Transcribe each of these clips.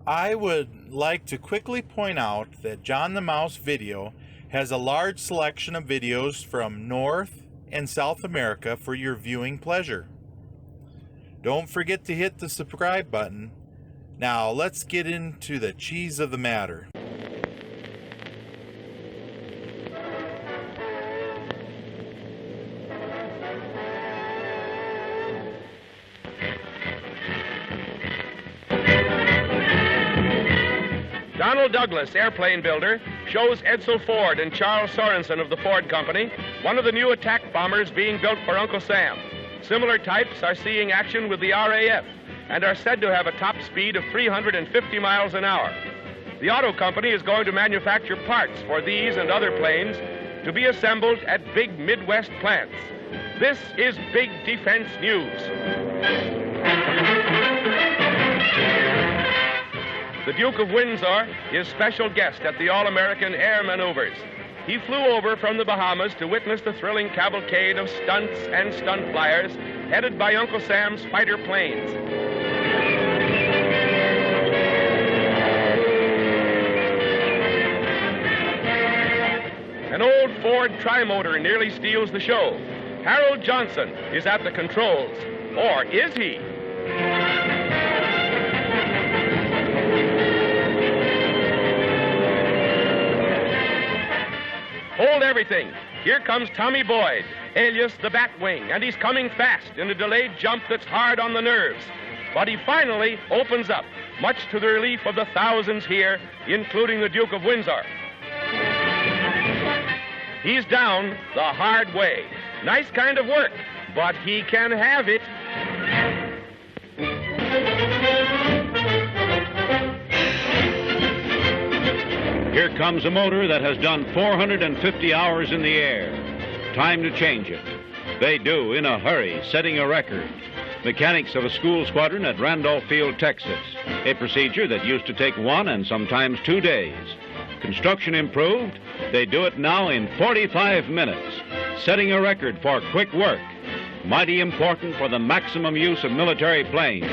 I would like to quickly point out that John the Mouse Video has a large selection of videos from North and South America for your viewing pleasure. Don't forget to hit the subscribe button. Now let's get into the cheese of the matter. Donald Douglas, airplane builder, shows Edsel Ford and Charles Sorensen of the Ford Company one of the new attack bombers being built for Uncle Sam. Similar types are seeing action with the RAF and are said to have a top speed of 350 miles an hour. The auto company is going to manufacture parts for these and other planes to be assembled at big Midwest plants. This is Big Defense News. The Duke of Windsor is special guest at the All-American Air Maneuvers. He flew over from the Bahamas to witness the thrilling cavalcade of stunts and stunt flyers headed by Uncle Sam's fighter planes. An old Ford tri-motor nearly steals the show. Harold Johnson is at the controls. Or is he? Hold everything. Here comes Tommy Boyd, alias the Batwing, and he's coming fast in a delayed jump that's hard on the nerves. But he finally opens up, much to the relief of the thousands here, including the Duke of Windsor. He's down the hard way. Nice kind of work, but he can have it. Here comes a motor that has done 450 hours in the air. Time to change it. They do in a hurry, setting a record. Mechanics of a school squadron at Randolph Field, Texas. A procedure that used to take 1 and sometimes 2 days. Construction improved. They do it now in 45 minutes, setting a record for quick work. Mighty important for the maximum use of military planes.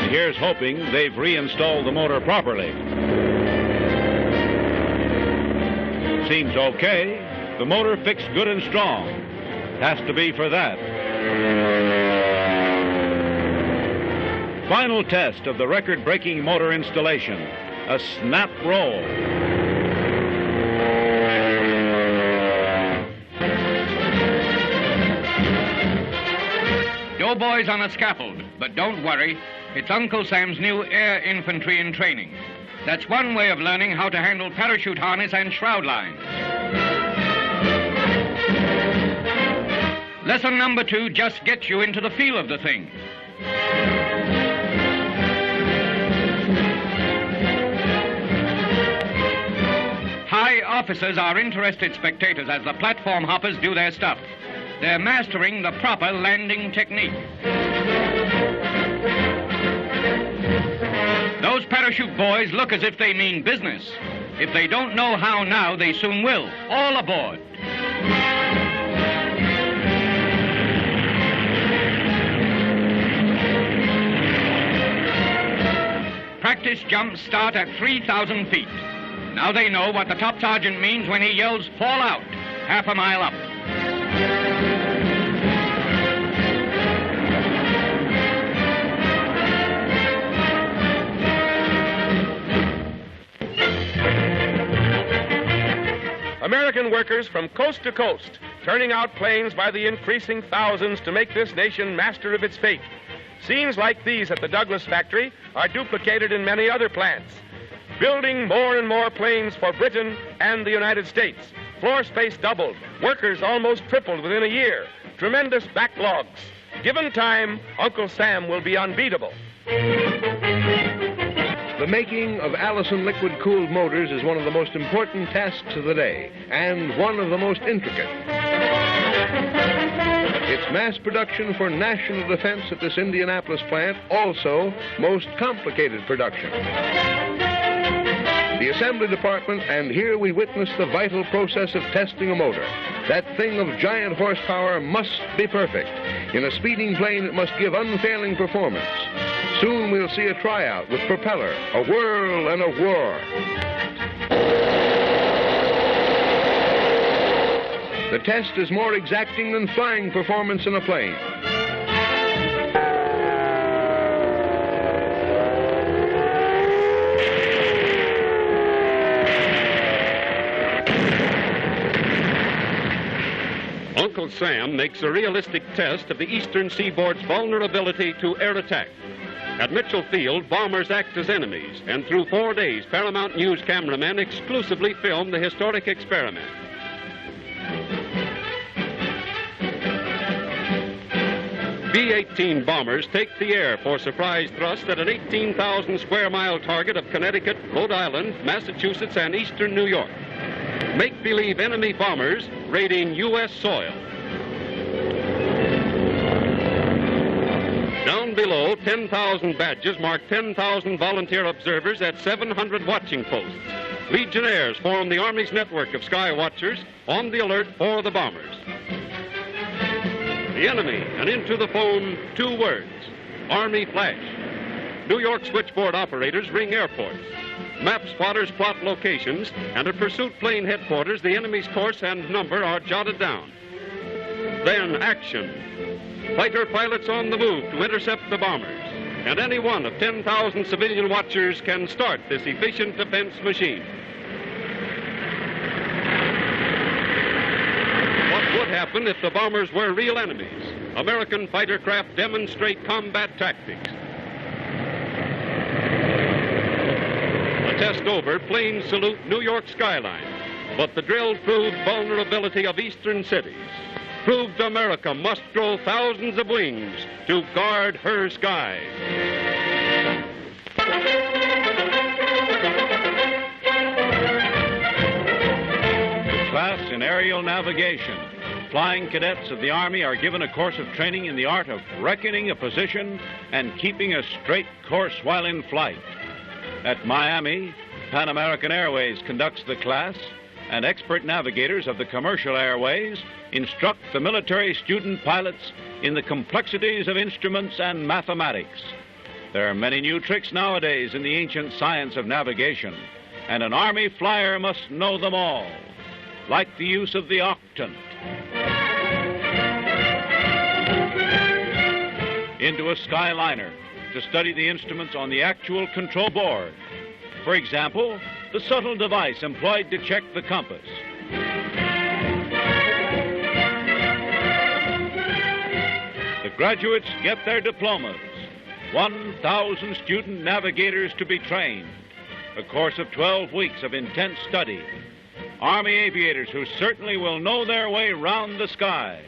Here's hoping they've reinstalled the motor properly. Seems okay. The motor fixed good and strong. Has to be for that. Final test of the record-breaking motor installation. A snap roll. Doughboys on a scaffold, but don't worry. It's Uncle Sam's new air infantry in training. That's one way of learning how to handle parachute harness and shroud lines. Lesson number 2 just gets you into the feel of the thing. High officers are interested spectators as the platform hoppers do their stuff. They're mastering the proper landing technique. Those parachute boys look as if they mean business. If they don't know how now, they soon will. All aboard. Practice jumps start at 3,000 feet. Now they know what the top sergeant means when he yells, "Fall out," half a mile up. American workers from coast to coast, turning out planes by the increasing thousands to make this nation master of its fate. Scenes like these at the Douglas factory are duplicated in many other plants. Building more and more planes for Britain and the United States. Floor space doubled. Workers almost tripled within a year. Tremendous backlogs. Given time, Uncle Sam will be unbeatable. The making of Allison liquid-cooled motors is one of the most important tasks of the day, and one of the most intricate. Its mass production for national defense at this Indianapolis plant, also most complicated production. The assembly department, and here we witness the vital process of testing a motor. That thing of giant horsepower must be perfect. In a speeding plane, it must give unfailing performance. Soon we'll see a tryout with propeller, a whirl and a whir. The test is more exacting than flying performance in a plane. Uncle Sam makes a realistic test of the eastern seaboard's vulnerability to air attack. At Mitchell Field, bombers act as enemies, and through 4 days, Paramount News cameramen exclusively filmed the historic experiment. B-18 bombers take the air for surprise thrust at an 18,000 square mile target of Connecticut, Rhode Island, Massachusetts, and eastern New York. Make-believe enemy bombers raiding U.S. soil. Down below, 10,000 badges mark 10,000 volunteer observers at 700 watching posts. Legionnaires form the Army's network of sky watchers on the alert for the bombers. The enemy, and into the phone, 2 words: Army flash. New York switchboard operators ring airports. Map spotters plot locations, and at pursuit plane headquarters, the enemy's course and number are jotted down. Then action. Fighter pilots on the move to intercept the bombers, and any one of 10,000 civilian watchers can start this efficient defense machine. What would happen if the bombers were real enemies? American fighter craft demonstrate combat tactics. Test over, planes salute New York skyline. But the drill proved vulnerability of eastern cities. Proved America must grow thousands of wings to guard her skies. Class in aerial navigation. Flying cadets of the Army are given a course of training in the art of reckoning a position and keeping a straight course while in flight. At Miami, Pan American Airways conducts the class, and expert navigators of the commercial airways instruct the military student pilots in the complexities of instruments and mathematics. There are many new tricks nowadays in the ancient science of navigation, and an Army flyer must know them all, like the use of the octant. Into a skyliner to study the instruments on the actual control board. For example, the subtle device employed to check the compass. The graduates get their diplomas. 1,000 student navigators to be trained. A course of 12 weeks of intense study. Army aviators who certainly will know their way round the sky.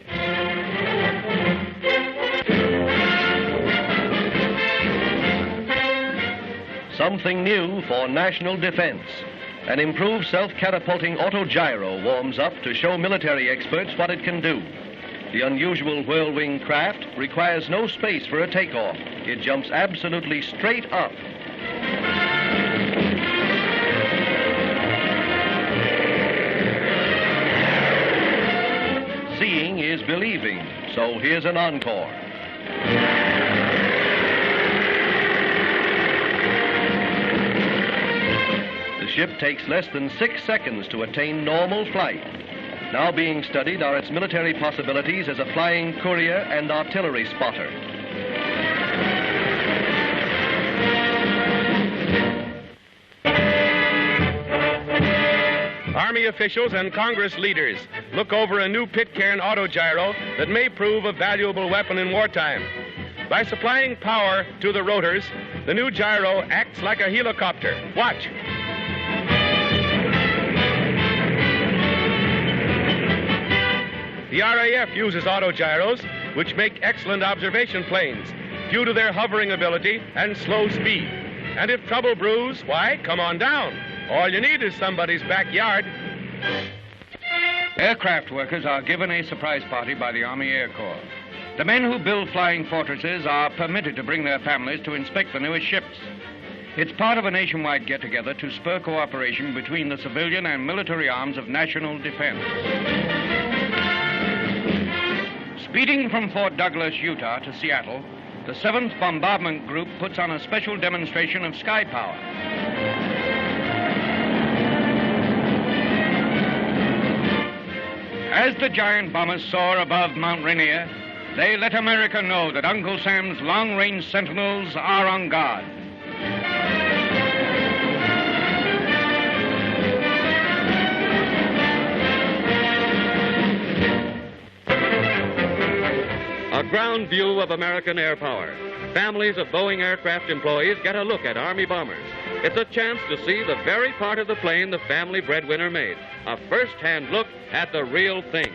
Something new for national defense. An improved self-catapulting autogyro warms up to show military experts what it can do. The unusual whirlwing craft requires no space for a takeoff. It jumps absolutely straight up. Seeing is believing, so here's an encore. The ship takes less than 6 seconds to attain normal flight. Now being studied are its military possibilities as a flying courier and artillery spotter. Army officials and Congress leaders look over a new Pitcairn autogyro that may prove a valuable weapon in wartime. By supplying power to the rotors, the new gyro acts like a helicopter. Watch. The RAF uses autogyros, which make excellent observation planes due to their hovering ability and slow speed. And if trouble brews, why, come on down. All you need is somebody's backyard. Aircraft workers are given a surprise party by the Army Air Corps. The men who build flying fortresses are permitted to bring their families to inspect the newest ships. It's part of a nationwide get-together to spur cooperation between the civilian and military arms of national defense. Speeding from Fort Douglas, Utah to Seattle, the 7th Bombardment Group puts on a special demonstration of sky power. As the giant bombers soar above Mount Rainier, they let America know that Uncle Sam's long-range sentinels are on guard. A ground view of American air power. Families of Boeing aircraft employees get a look at Army bombers. It's a chance to see the very part of the plane the family breadwinner made. A first-hand look at the real thing.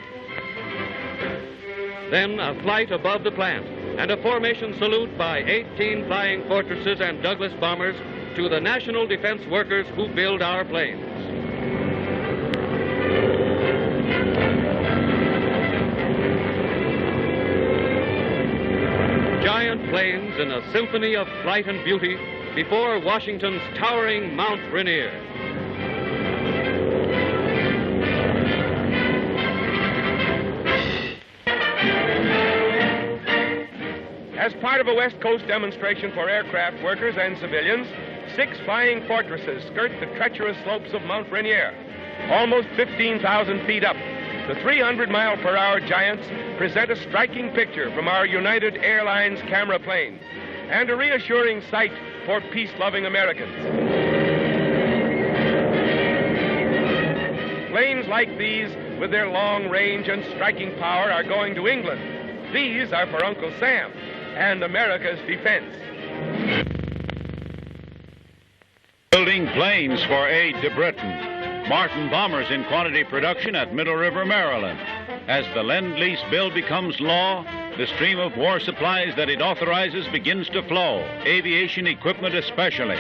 Then a flight above the plant and a formation salute by 18 Flying Fortresses and Douglas bombers to the national defense workers who build our planes. Giant planes in a symphony of flight and beauty before Washington's towering Mount Rainier. As part of a West Coast demonstration for aircraft workers and civilians, 6 Flying Fortresses skirt the treacherous slopes of Mount Rainier, almost 15,000 feet up. The 300-mile-per-hour giants present a striking picture from our United Airlines camera planes and a reassuring sight for peace-loving Americans. Planes like these, with their long range and striking power, are going to England. These are for Uncle Sam and America's defense. Building planes for aid to Britain. Martin bombers in quantity production at Middle River, Maryland. As the Lend-Lease bill becomes law, the stream of war supplies that it authorizes begins to flow, aviation equipment especially.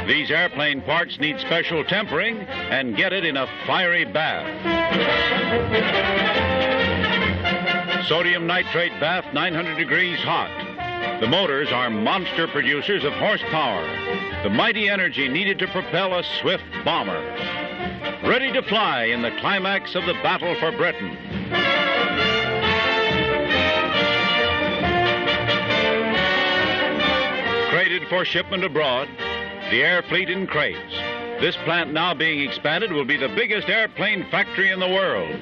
These airplane parts need special tempering and get it in a fiery bath. Sodium nitrate bath, 900 degrees hot. The motors are monster producers of horsepower, the mighty energy needed to propel a swift bomber. Ready to fly in the climax of the battle for Britain. Crated for shipment abroad, the air fleet in crates. This plant now being expanded will be the biggest airplane factory in the world.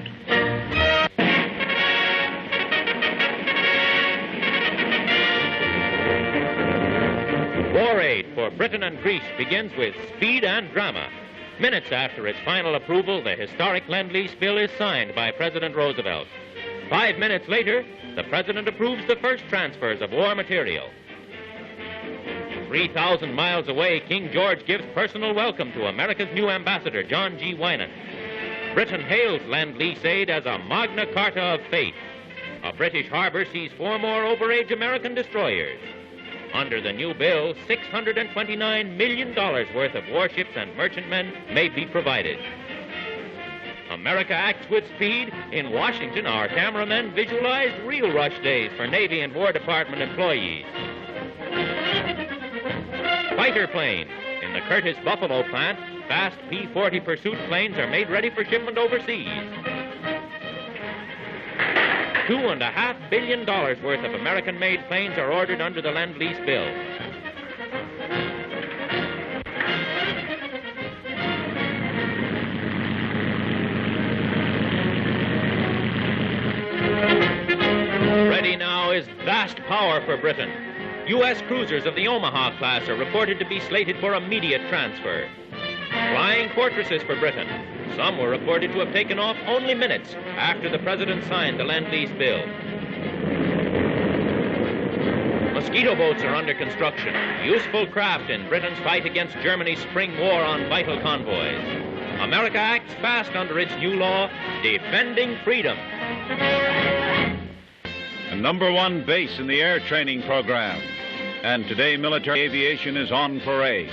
War aid for Britain and Greece begins with speed and drama. Minutes after its final approval, the historic Lend-Lease bill is signed by President Roosevelt. 5 minutes later, the President approves the first transfers of war material. 3,000 miles away, King George gives personal welcome to America's new ambassador, John G. Winan. Britain hails Lend-Lease aid as a Magna Carta of faith. A British harbor sees 4 more overage American destroyers. Under the new bill, $629 million worth of warships and merchantmen may be provided. America acts with speed. In Washington, our cameramen visualized real rush days for Navy and War Department employees. Fighter planes. In the Curtiss Buffalo plant, fast P-40 pursuit planes are made ready for shipment overseas. $2.5 billion worth of American-made planes are ordered under the Lend-Lease bill. Ready now is vast power for Britain. U.S. cruisers of the Omaha class are reported to be slated for immediate transfer. Flying Fortresses for Britain. Some were reported to have taken off only minutes after the President signed the Lend-Lease bill. Mosquito boats are under construction, useful craft in Britain's fight against Germany's spring war on vital convoys. America acts fast under its new law, defending freedom. A #1 base in the air training program. And today, military aviation is on parade.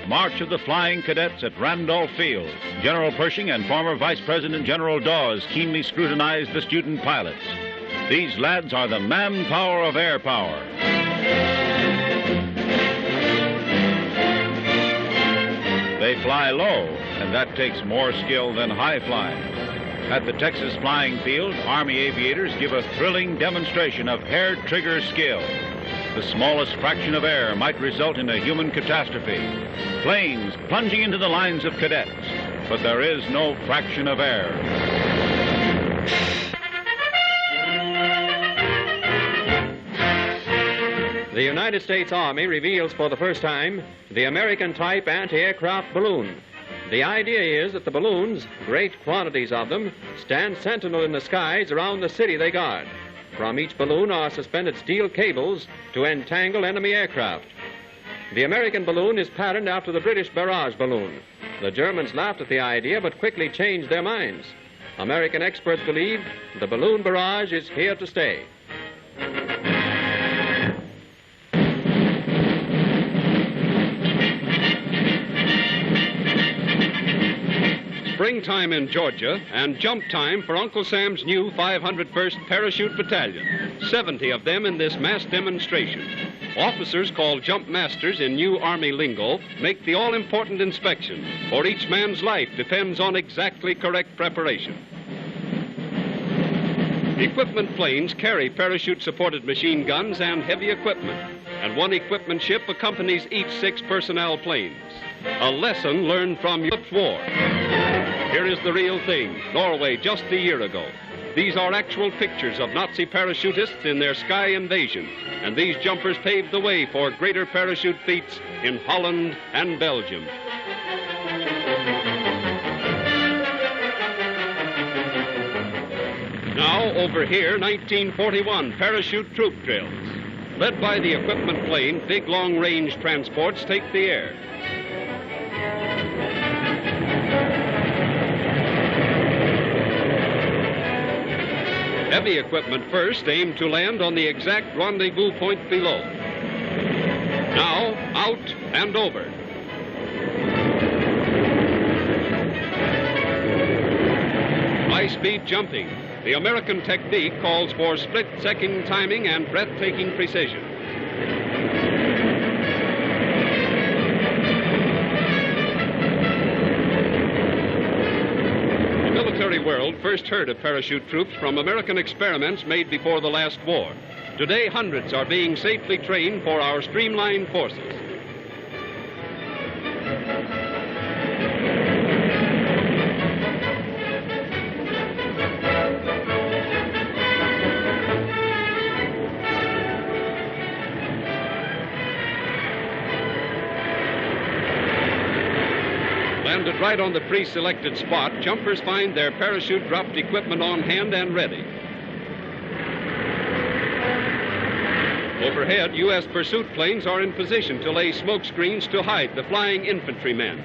March of the Flying Cadets at Randolph Field. General Pershing and former Vice President General Dawes keenly scrutinized the student pilots. These lads are the manpower of air power. They fly low, and that takes more skill than high flying. At the Texas Flying Field, Army aviators give a thrilling demonstration of hair-trigger skill. The smallest fraction of error might result in a human catastrophe. Planes plunging into the lines of cadets, but there is no fraction of error. The United States Army reveals for the first time the American-type anti-aircraft balloon. The idea is that the balloons, great quantities of them, stand sentinel in the skies around the city they guard. From each balloon are suspended steel cables to entangle enemy aircraft. The American balloon is patterned after the British barrage balloon. The Germans laughed at the idea but quickly changed their minds. American experts believe the balloon barrage is here to stay. Springtime in Georgia and jump time for Uncle Sam's new 501st Parachute Battalion. 70 of them in this mass demonstration. Officers, called jump masters in new Army lingo, make the all-important inspection, for each man's life depends on exactly correct preparation. Equipment planes carry parachute-supported machine guns and heavy equipment, and one equipment ship accompanies each 6 personnel planes. A lesson learned from Europe's war. Here is the real thing, Norway just a year ago. These are actual pictures of Nazi parachutists in their sky invasion, and these jumpers paved the way for greater parachute feats in Holland and Belgium. Now, over here, 1941 parachute troop drills. Led by the equipment plane, big long-range transports take the air. Heavy equipment first aimed to land on the exact rendezvous point below. Now, out and over. High-speed jumping. The American technique calls for split-second timing and breathtaking precision. The military world first heard of parachute troops from American experiments made before the last war. Today, hundreds are being safely trained for our streamlined forces. Landed right on the pre-selected spot, jumpers find their parachute-dropped equipment on hand and ready. Overhead, U.S. pursuit planes are in position to lay smoke screens to hide the flying infantrymen.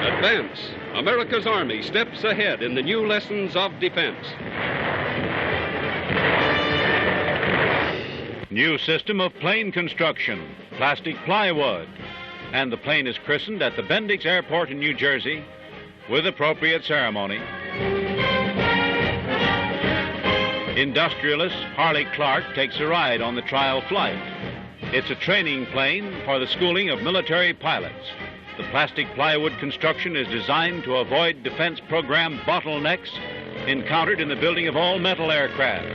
Advance. America's Army steps ahead in the new lessons of defense. New system of plane construction, plastic plywood. And the plane is christened at the Bendix Airport in New Jersey with appropriate ceremony. Industrialist Harley Clark takes a ride on the trial flight. It's a training plane for the schooling of military pilots. The plastic plywood construction is designed to avoid defense program bottlenecks encountered in the building of all metal aircraft.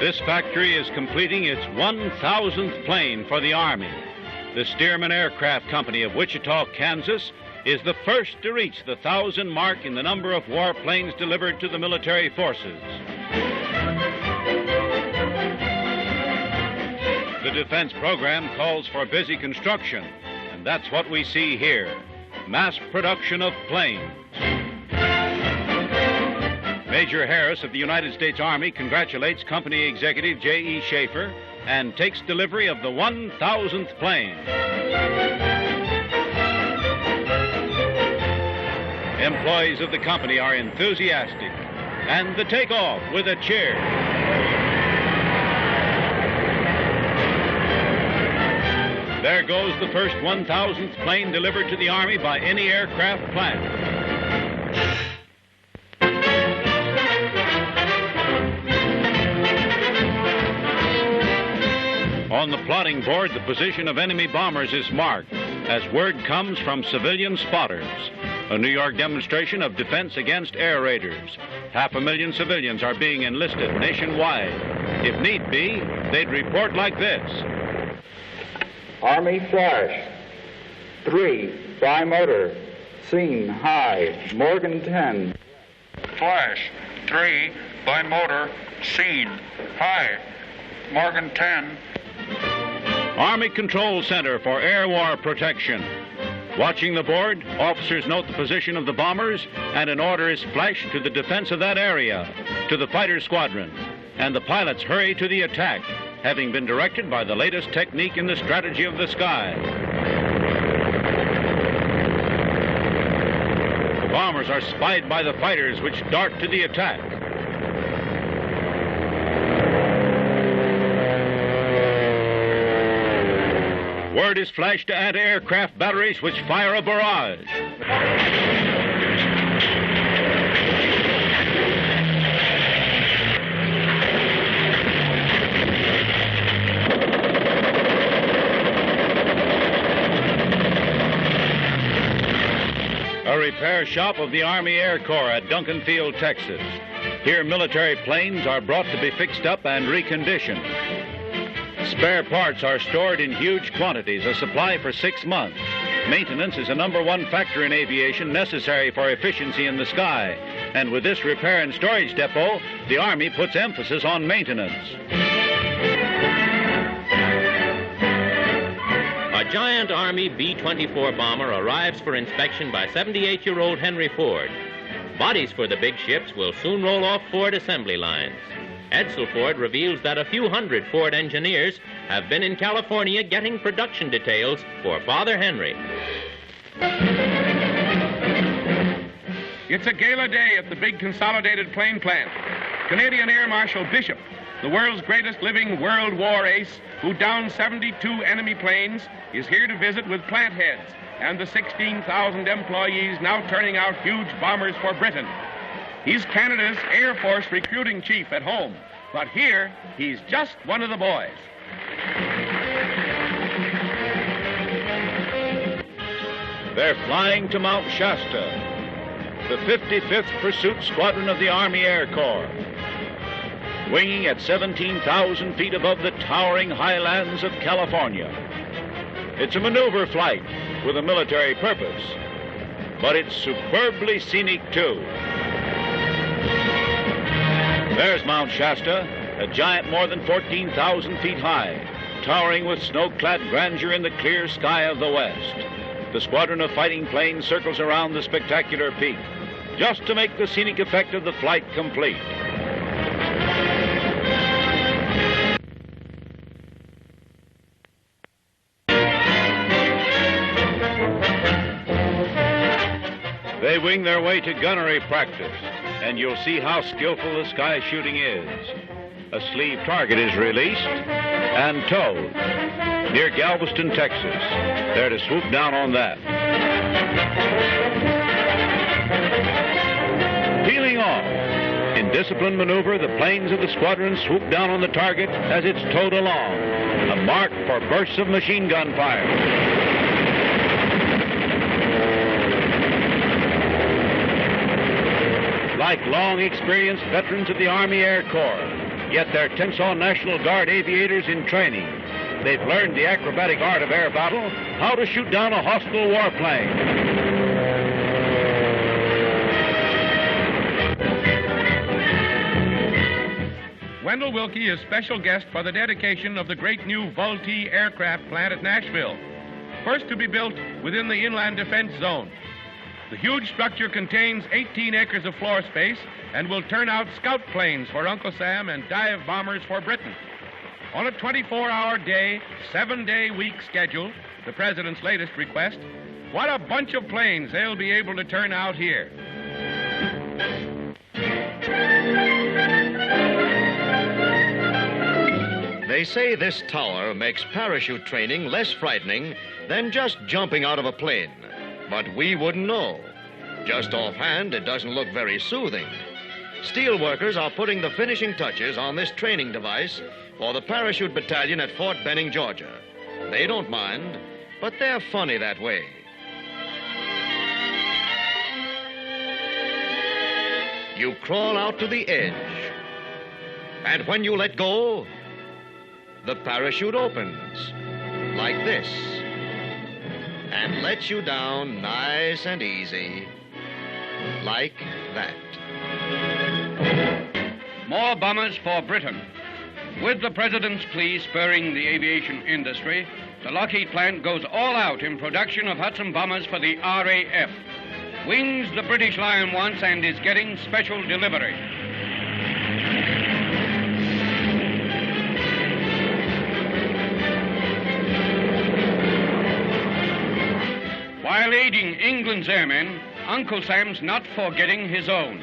This factory is completing its 1,000th plane for the Army. The Stearman Aircraft Company of Wichita, Kansas, is the first to reach the 1,000 mark in the number of warplanes delivered to the military forces. The defense program calls for busy construction, and that's what we see here, mass production of planes. Major Harris of the United States Army congratulates Company Executive J.E. Schaefer and takes delivery of the 1,000th plane. Employees of the company are enthusiastic, and the takeoff with a cheer. There goes the first 1,000th plane delivered to the Army by any aircraft plant. On the plotting board, the position of enemy bombers is marked as word comes from civilian spotters. A New York demonstration of defense against air raiders. 500,000 civilians are being enlisted nationwide. If need be, they'd report like this. Army flash. 3, bimotor. Scene high. Morgan 10. Flash. 3, bimotor. Scene high. Morgan 10. Army Control Center for Air War Protection. Watching the board, officers note the position of the bombers, and an order is flashed to the defense of that area, to the fighter squadron, and the pilots hurry to the attack, having been directed by the latest technique in the strategy of the sky. The bombers are spied by the fighters, which dart to the attack. Word is flashed to anti-aircraft batteries, which fire a barrage. A repair shop of the Army Air Corps at Duncan Field, Texas. Here, military planes are brought to be fixed up and reconditioned. Spare parts are stored in huge quantities, a supply for 6 months. Maintenance is a #1 factor in aviation necessary for efficiency in the sky. And with this repair and storage depot, the Army puts emphasis on maintenance. A giant Army B-24 bomber arrives for inspection by 78-year-old Henry Ford. Bodies for the big ships will soon roll off Ford assembly lines. Edsel Ford reveals that a few hundred Ford engineers have been in California getting production details for Father Henry. It's a gala day at the big consolidated plane plant. Canadian Air Marshal Bishop, the world's greatest living World War ace, who downed 72 enemy planes, is here to visit with plant heads and the 16,000 employees now turning out huge bombers for Britain. He's Canada's Air Force recruiting chief at home, but here, he's just one of the boys. They're flying to Mount Shasta, the 55th Pursuit Squadron of the Army Air Corps, winging at 17,000 feet above the towering highlands of California. It's a maneuver flight with a military purpose, but it's superbly scenic, too. There's Mount Shasta, a giant more than 14,000 feet high, towering with snow-clad grandeur in the clear sky of the west. The squadron of fighting planes circles around the spectacular peak, just to make the scenic effect of the flight complete. They wing their way to gunnery practice, and you'll see how skillful the sky shooting is. A sleeve target is released and towed near Galveston, Texas. They're to swoop down on that. Peeling off. In disciplined maneuver, the planes of the squadron swoop down on the target as it's towed along, a mark for bursts of machine gun fire. Like long-experienced veterans of the Army Air Corps, yet they're Tensas National Guard aviators in training. They've learned the acrobatic art of air battle, how to shoot down a hostile warplane. Wendell Wilkie is special guest for the dedication of the great new Vultee aircraft plant at Nashville, first to be built within the Inland Defense Zone. The huge structure contains 18 acres of floor space and will turn out scout planes for Uncle Sam and dive bombers for Britain. On a 24-hour day, 7-day week schedule, the President's latest request, what a bunch of planes they'll be able to turn out here. They say this tower makes parachute training less frightening than just jumping out of a plane. But we wouldn't know. Just offhand, it doesn't look very soothing. Steel workers are putting the finishing touches on this training device for the parachute battalion at Fort Benning, Georgia. They don't mind, but they're funny that way. You crawl out to the edge, and when you let go, the parachute opens like this and lets you down nice and easy, like that. More bombers for Britain. With the President's plea spurring the aviation industry, the Lockheed plant goes all out in production of Hudson bombers for the RAF. Wings the British Lion wants and is getting special delivery. While aiding England's airmen, Uncle Sam's not forgetting his own.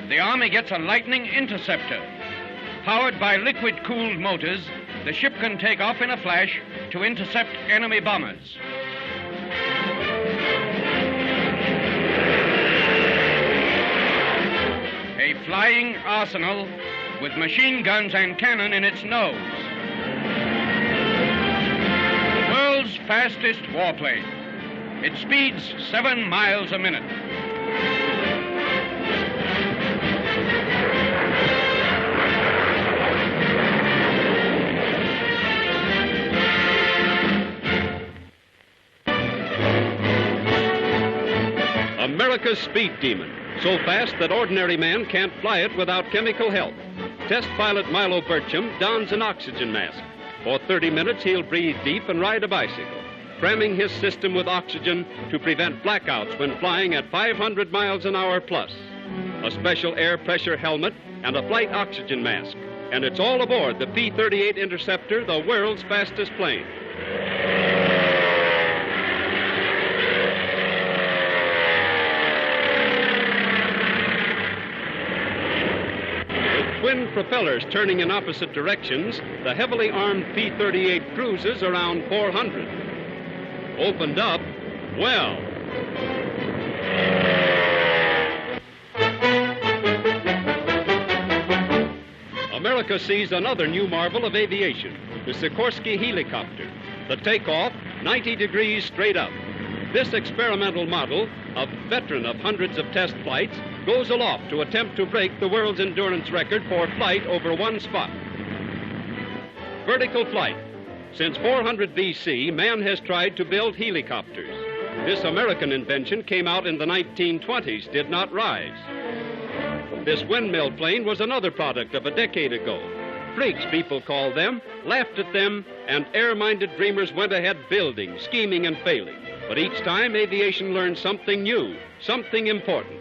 The Army gets a Lightning interceptor. Powered by liquid-cooled motors, the ship can take off in a flash to intercept enemy bombers. A flying arsenal with machine guns and cannon in its nose. The world's fastest warplane. It speeds 7 miles a minute. America's speed demon, so fast that ordinary man can't fly it without chemical help. Test pilot Milo Burcham dons an oxygen mask. For 30 minutes, he'll breathe deep and ride a bicycle, cramming his system with oxygen to prevent blackouts when flying at 500 miles an hour plus. A special air pressure helmet and a flight oxygen mask. And it's all aboard the P-38 Interceptor, the world's fastest plane. Twin propellers turning in opposite directions, the heavily armed P-38 cruises around 400. Opened up, well. America sees another new marvel of aviation, the Sikorsky helicopter. The takeoff, 90 degrees straight up. This experimental model, a veteran of hundreds of test flights, goes aloft to attempt to break the world's endurance record for flight over one spot. Vertical flight. Since 400 BC, man has tried to build helicopters. This American invention came out in the 1920s, did not rise. This windmill plane was another product of a decade ago. Freaks, people called them, laughed at them, and air-minded dreamers went ahead building, scheming, and failing. But each time, aviation learned something new, something important.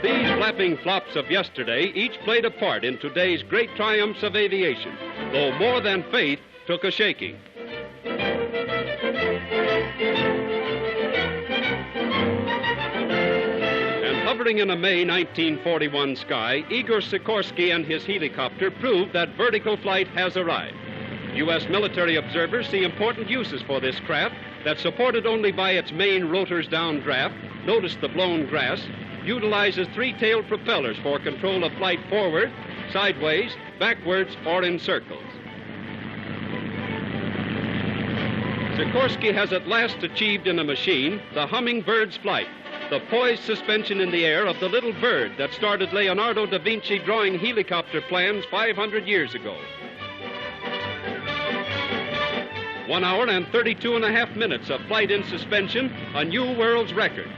These flapping flops of yesterday each played a part in today's great triumphs of aviation, though more than faith took a shaking. And hovering in a May 1941 sky, Igor Sikorsky and his helicopter proved that vertical flight has arrived. U.S. military observers see important uses for this craft that, supported only by its main rotor's downdraft, notice the blown grass, utilizes three-tailed propellers for control of flight forward, sideways, backwards, or in circles. Sikorsky has at last achieved in a machine the hummingbird's flight, the poised suspension in the air of the little bird that started Leonardo da Vinci drawing helicopter plans 500 years ago. 1 hour and 32.5 minutes of flight in suspension, a new world's record.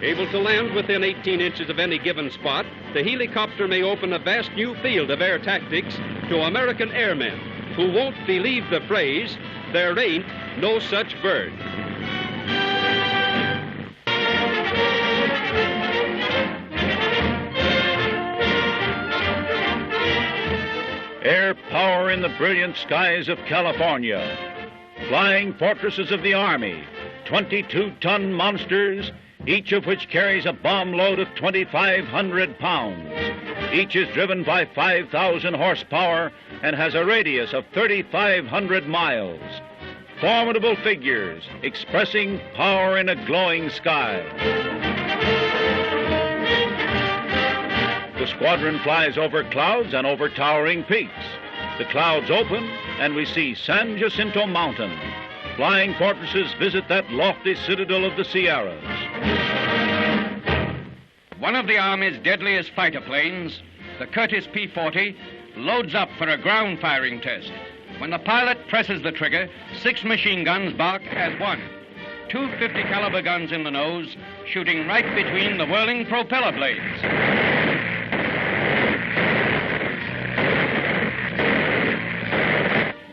Able to land within 18 inches of any given spot, the helicopter may open a vast new field of air tactics to American airmen who won't believe the phrase, "There ain't no such bird." Air power in the brilliant skies of California. Flying fortresses of the Army, 22-ton monsters, each of which carries a bomb load of 2,500 pounds. Each is driven by 5,000 horsepower and has a radius of 3,500 miles. Formidable figures expressing power in a glowing sky. The squadron flies over clouds and over towering peaks. The clouds open and we see San Jacinto Mountain. Flying fortresses visit that lofty citadel of the Sierras. One of the Army's deadliest fighter planes, the Curtiss P-40, loads up for a ground firing test. When the pilot presses the trigger, 6 machine guns bark as one. 2 50 caliber guns in the nose, shooting right between the whirling propeller blades.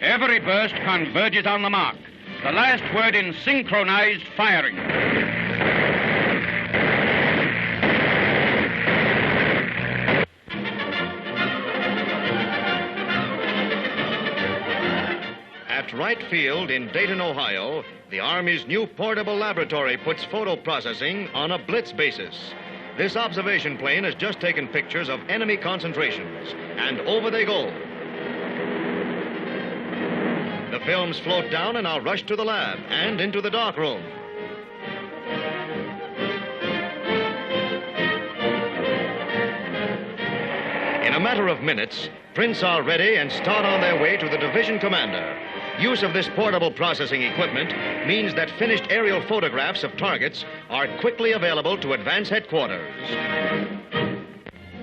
Every burst converges on the mark. The last word in synchronized firing. At Wright Field in Dayton, Ohio, the Army's new portable laboratory puts photo processing on a blitz basis. This observation plane has just taken pictures of enemy concentrations, and over they go. The films float down and are rushed to the lab and into the darkroom. In a matter of minutes, prints are ready and start on their way to the division commander. Use of this portable processing equipment means that finished aerial photographs of targets are quickly available to advance headquarters.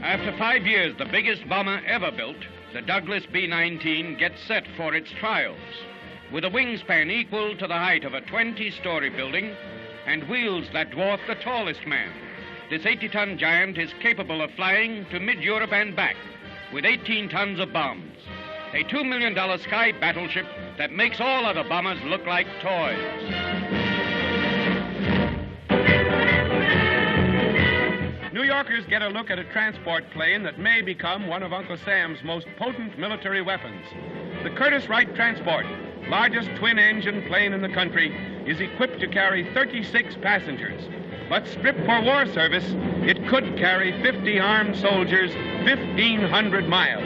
After 5 years, the biggest bomber ever built, the Douglas B-19 gets set for its trials. With a wingspan equal to the height of a 20-story building and wheels that dwarf the tallest man, this 80-ton giant is capable of flying to mid-Europe and back with 18 tons of bombs. A $2 million sky battleship that makes all other bombers look like toys. New Yorkers get a look at a transport plane that may become one of Uncle Sam's most potent military weapons. The Curtiss-Wright Transport, largest twin-engine plane in the country, is equipped to carry 36 passengers. But stripped for war service, it could carry 50 armed soldiers 1,500 miles.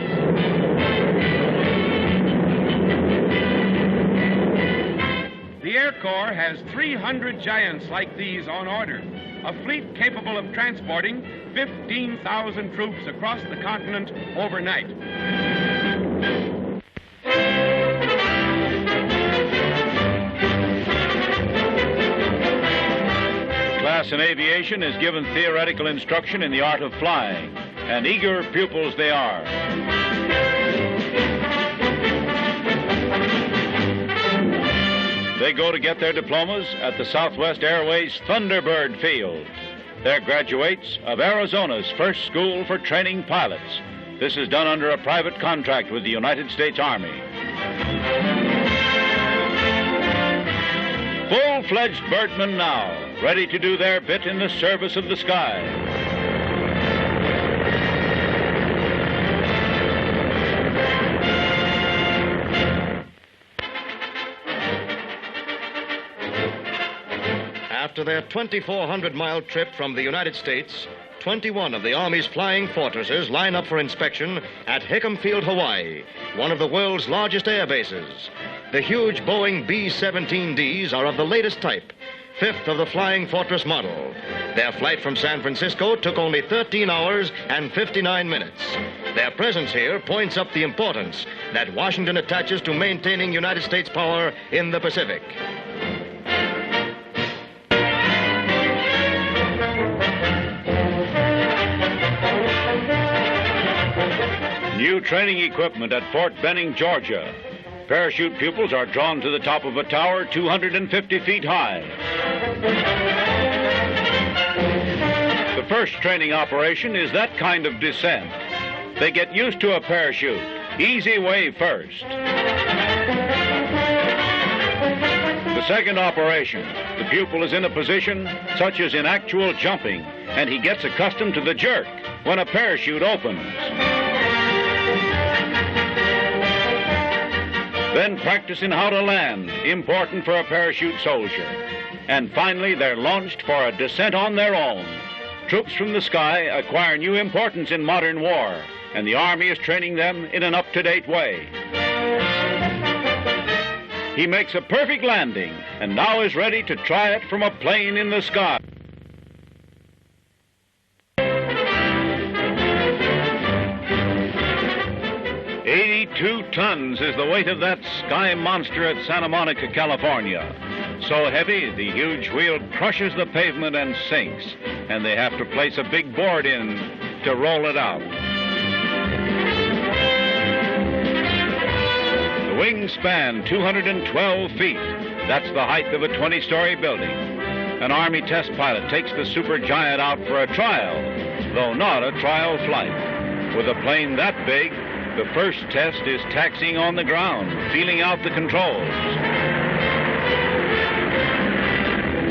The Air Corps has 300 giants like these on order, a fleet capable of transporting 15,000 troops across the continent overnight. The class in aviation is given theoretical instruction in the art of flying, and eager pupils they are. They go to get their diplomas at the Southwest Airways Thunderbird Field. They're graduates of Arizona's first school for training pilots. This is done under a private contract with the United States Army. Full-fledged birdmen now, ready to do their bit in the service of the sky. After their 2,400-mile trip from the United States, 21 of the Army's flying fortresses line up for inspection at Hickam Field, Hawaii, one of the world's largest air bases. The huge Boeing B-17Ds are of the latest type, 5th of the Flying Fortress model. Their flight from San Francisco took only 13 hours and 59 minutes. Their presence here points up the importance that Washington attaches to maintaining United States power in the Pacific. New training equipment at Fort Benning, Georgia. Parachute pupils are drawn to the top of a tower 250 feet high. The first training operation is that kind of descent. They get used to a parachute. Easy way first. The second operation, the pupil is in a position such as in actual jumping, and he gets accustomed to the jerk when a parachute opens. Then practicing how to land, important for a parachute soldier. And finally, they're launched for a descent on their own. troops from the sky acquire new importance in modern war, and the Army is training them in an up-to-date way. He makes a perfect landing and now is ready to try it from a plane in the sky. "82 tons is the weight of that sky monster at Santa Monica, California. So heavy, the huge wheel crushes the pavement and sinks, and they have to place a big board in to roll it out. The wings span 212 feet. That's the height of a 20-story building. An Army test pilot takes the supergiant out for a trial, though not a trial flight. With a plane that big, the first test is taxiing on the ground, feeling out the controls.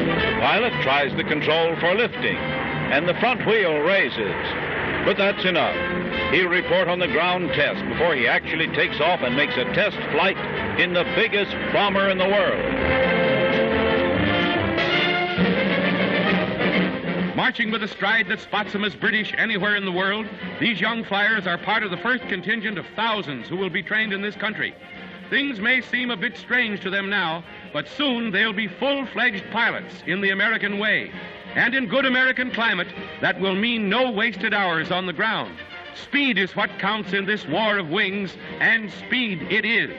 The pilot tries the control for lifting, and the front wheel raises. But that's enough. He'll report on the ground test before he actually takes off and makes a test flight in the biggest bomber in the world. Marching with a stride that spots them as British anywhere in the world, these young flyers are part of the first contingent of thousands who will be trained in this country. Things may seem a bit strange to them now, but soon they'll be full-fledged pilots in the American way. And in good American climate, that will mean no wasted hours on the ground. Speed is what counts in this war of wings, and speed it is.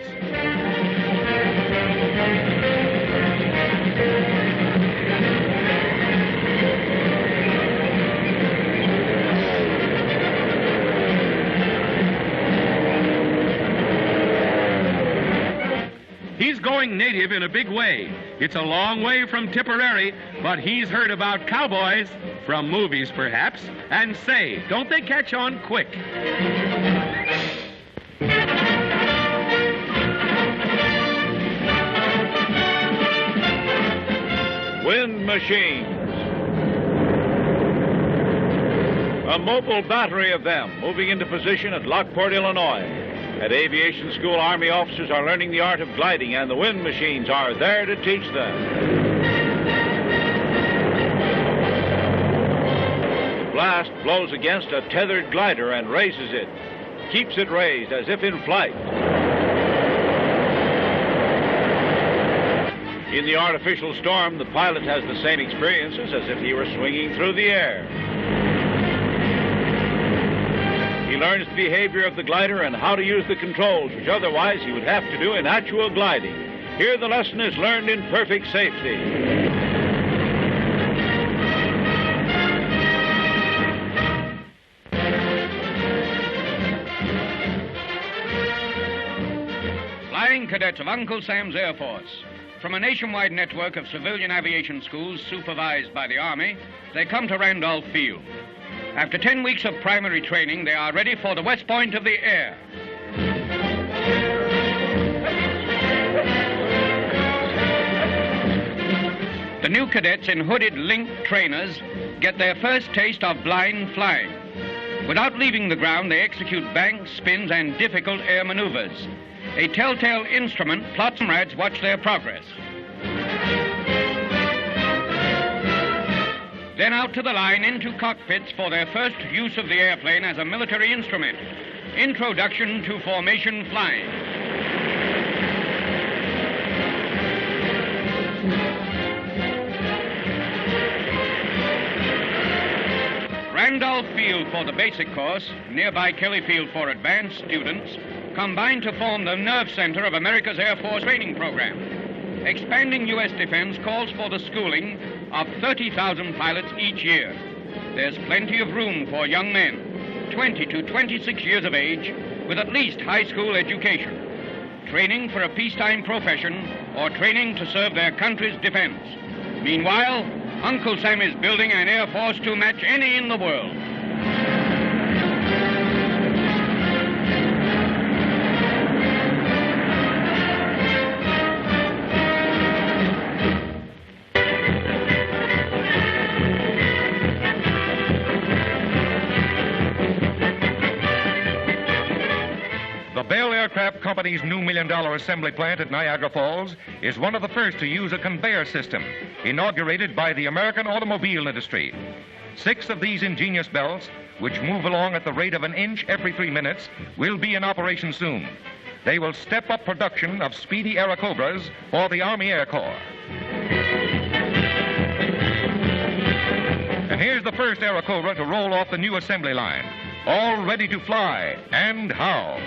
He's going native in a big way. It's a long way from Tipperary, but he's heard about cowboys, from movies perhaps, and say, don't they catch on quick? Wind machines. A mobile battery of them moving into position at Lockport, Illinois. At aviation school, Army officers are learning the art of gliding, and the wind machines are there to teach them. The blast blows against a tethered glider and raises it, keeps it raised as if in flight. In the artificial storm, the pilot has the same experiences as if he were swinging through the air. He learns the behavior of the glider and how to use the controls, which otherwise he would have to do in actual gliding. Here the lesson is learned in perfect safety. Flying cadets of Uncle Sam's Air Force. From a nationwide network of civilian aviation schools supervised by the Army, they come to Randolph Field. After 10 weeks of primary training, they are ready for the West Point of the air. The new cadets in hooded link trainers get their first taste of blind flying. Without leaving the ground, they execute banks, spins, and difficult air maneuvers. A telltale instrument plots comrades watch their progress. Then out to the line into cockpits for their first use of the airplane as a military instrument. Introduction to formation flying. Randolph Field for the basic course, nearby Kelly Field for advanced students, combine to form the nerve center of America's Air Force training program. Expanding U.S. defense calls for the schooling of 30,000 pilots each year. There's plenty of room for young men, 20 to 26 years of age, with at least high school education, training for a peacetime profession or training to serve their country's defense. Meanwhile, Uncle Sam is building an Air Force to match any in the world. Bell Aircraft Company's new $1 million assembly plant at Niagara Falls is one of the first to use a conveyor system inaugurated by the American automobile industry. 6 of these ingenious belts, which move along at the rate of an inch every 3 minutes, will be in operation soon. They will step up production of speedy Airacobras for the Army Air Corps. And here's the first Airacobra to roll off the new assembly line. All ready to fly, and how?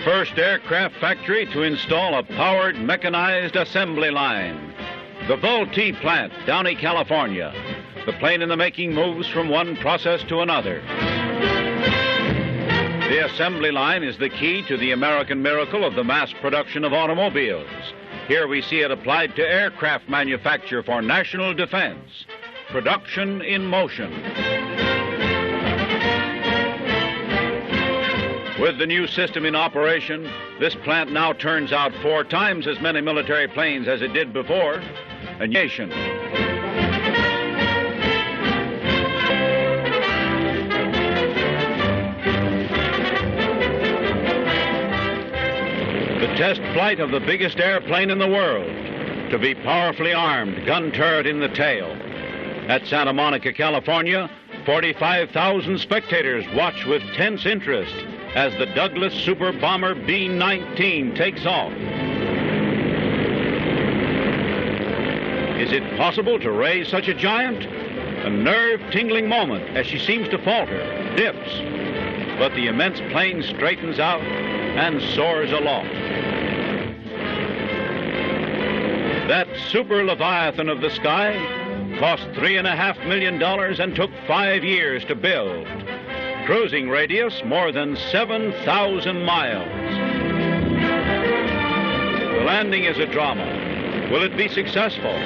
First aircraft factory to install a powered mechanized assembly line. The Vultee plant, Downey, California. The plane in the making moves from one process to another. The assembly line is the key to the American miracle of the mass production of automobiles. Here we see it applied to aircraft manufacture for national defense. Production in motion. With the new system in operation, this plant now turns out 4 times as many military planes as it did before. A nation. The test flight of the biggest airplane in the world, to be powerfully armed, gun turret in the tail. At Santa Monica, California, 45,000 spectators watch with tense interest as the Douglas Super Bomber B-19 takes off. Is it possible to raise such a giant? A nerve-tingling moment as she seems to falter, dips. But the immense plane straightens out and soars aloft. That super leviathan of the sky cost $3.5 million and took 5 years to build. Cruising radius more than 7,000 miles. The landing is a drama. Will it be successful?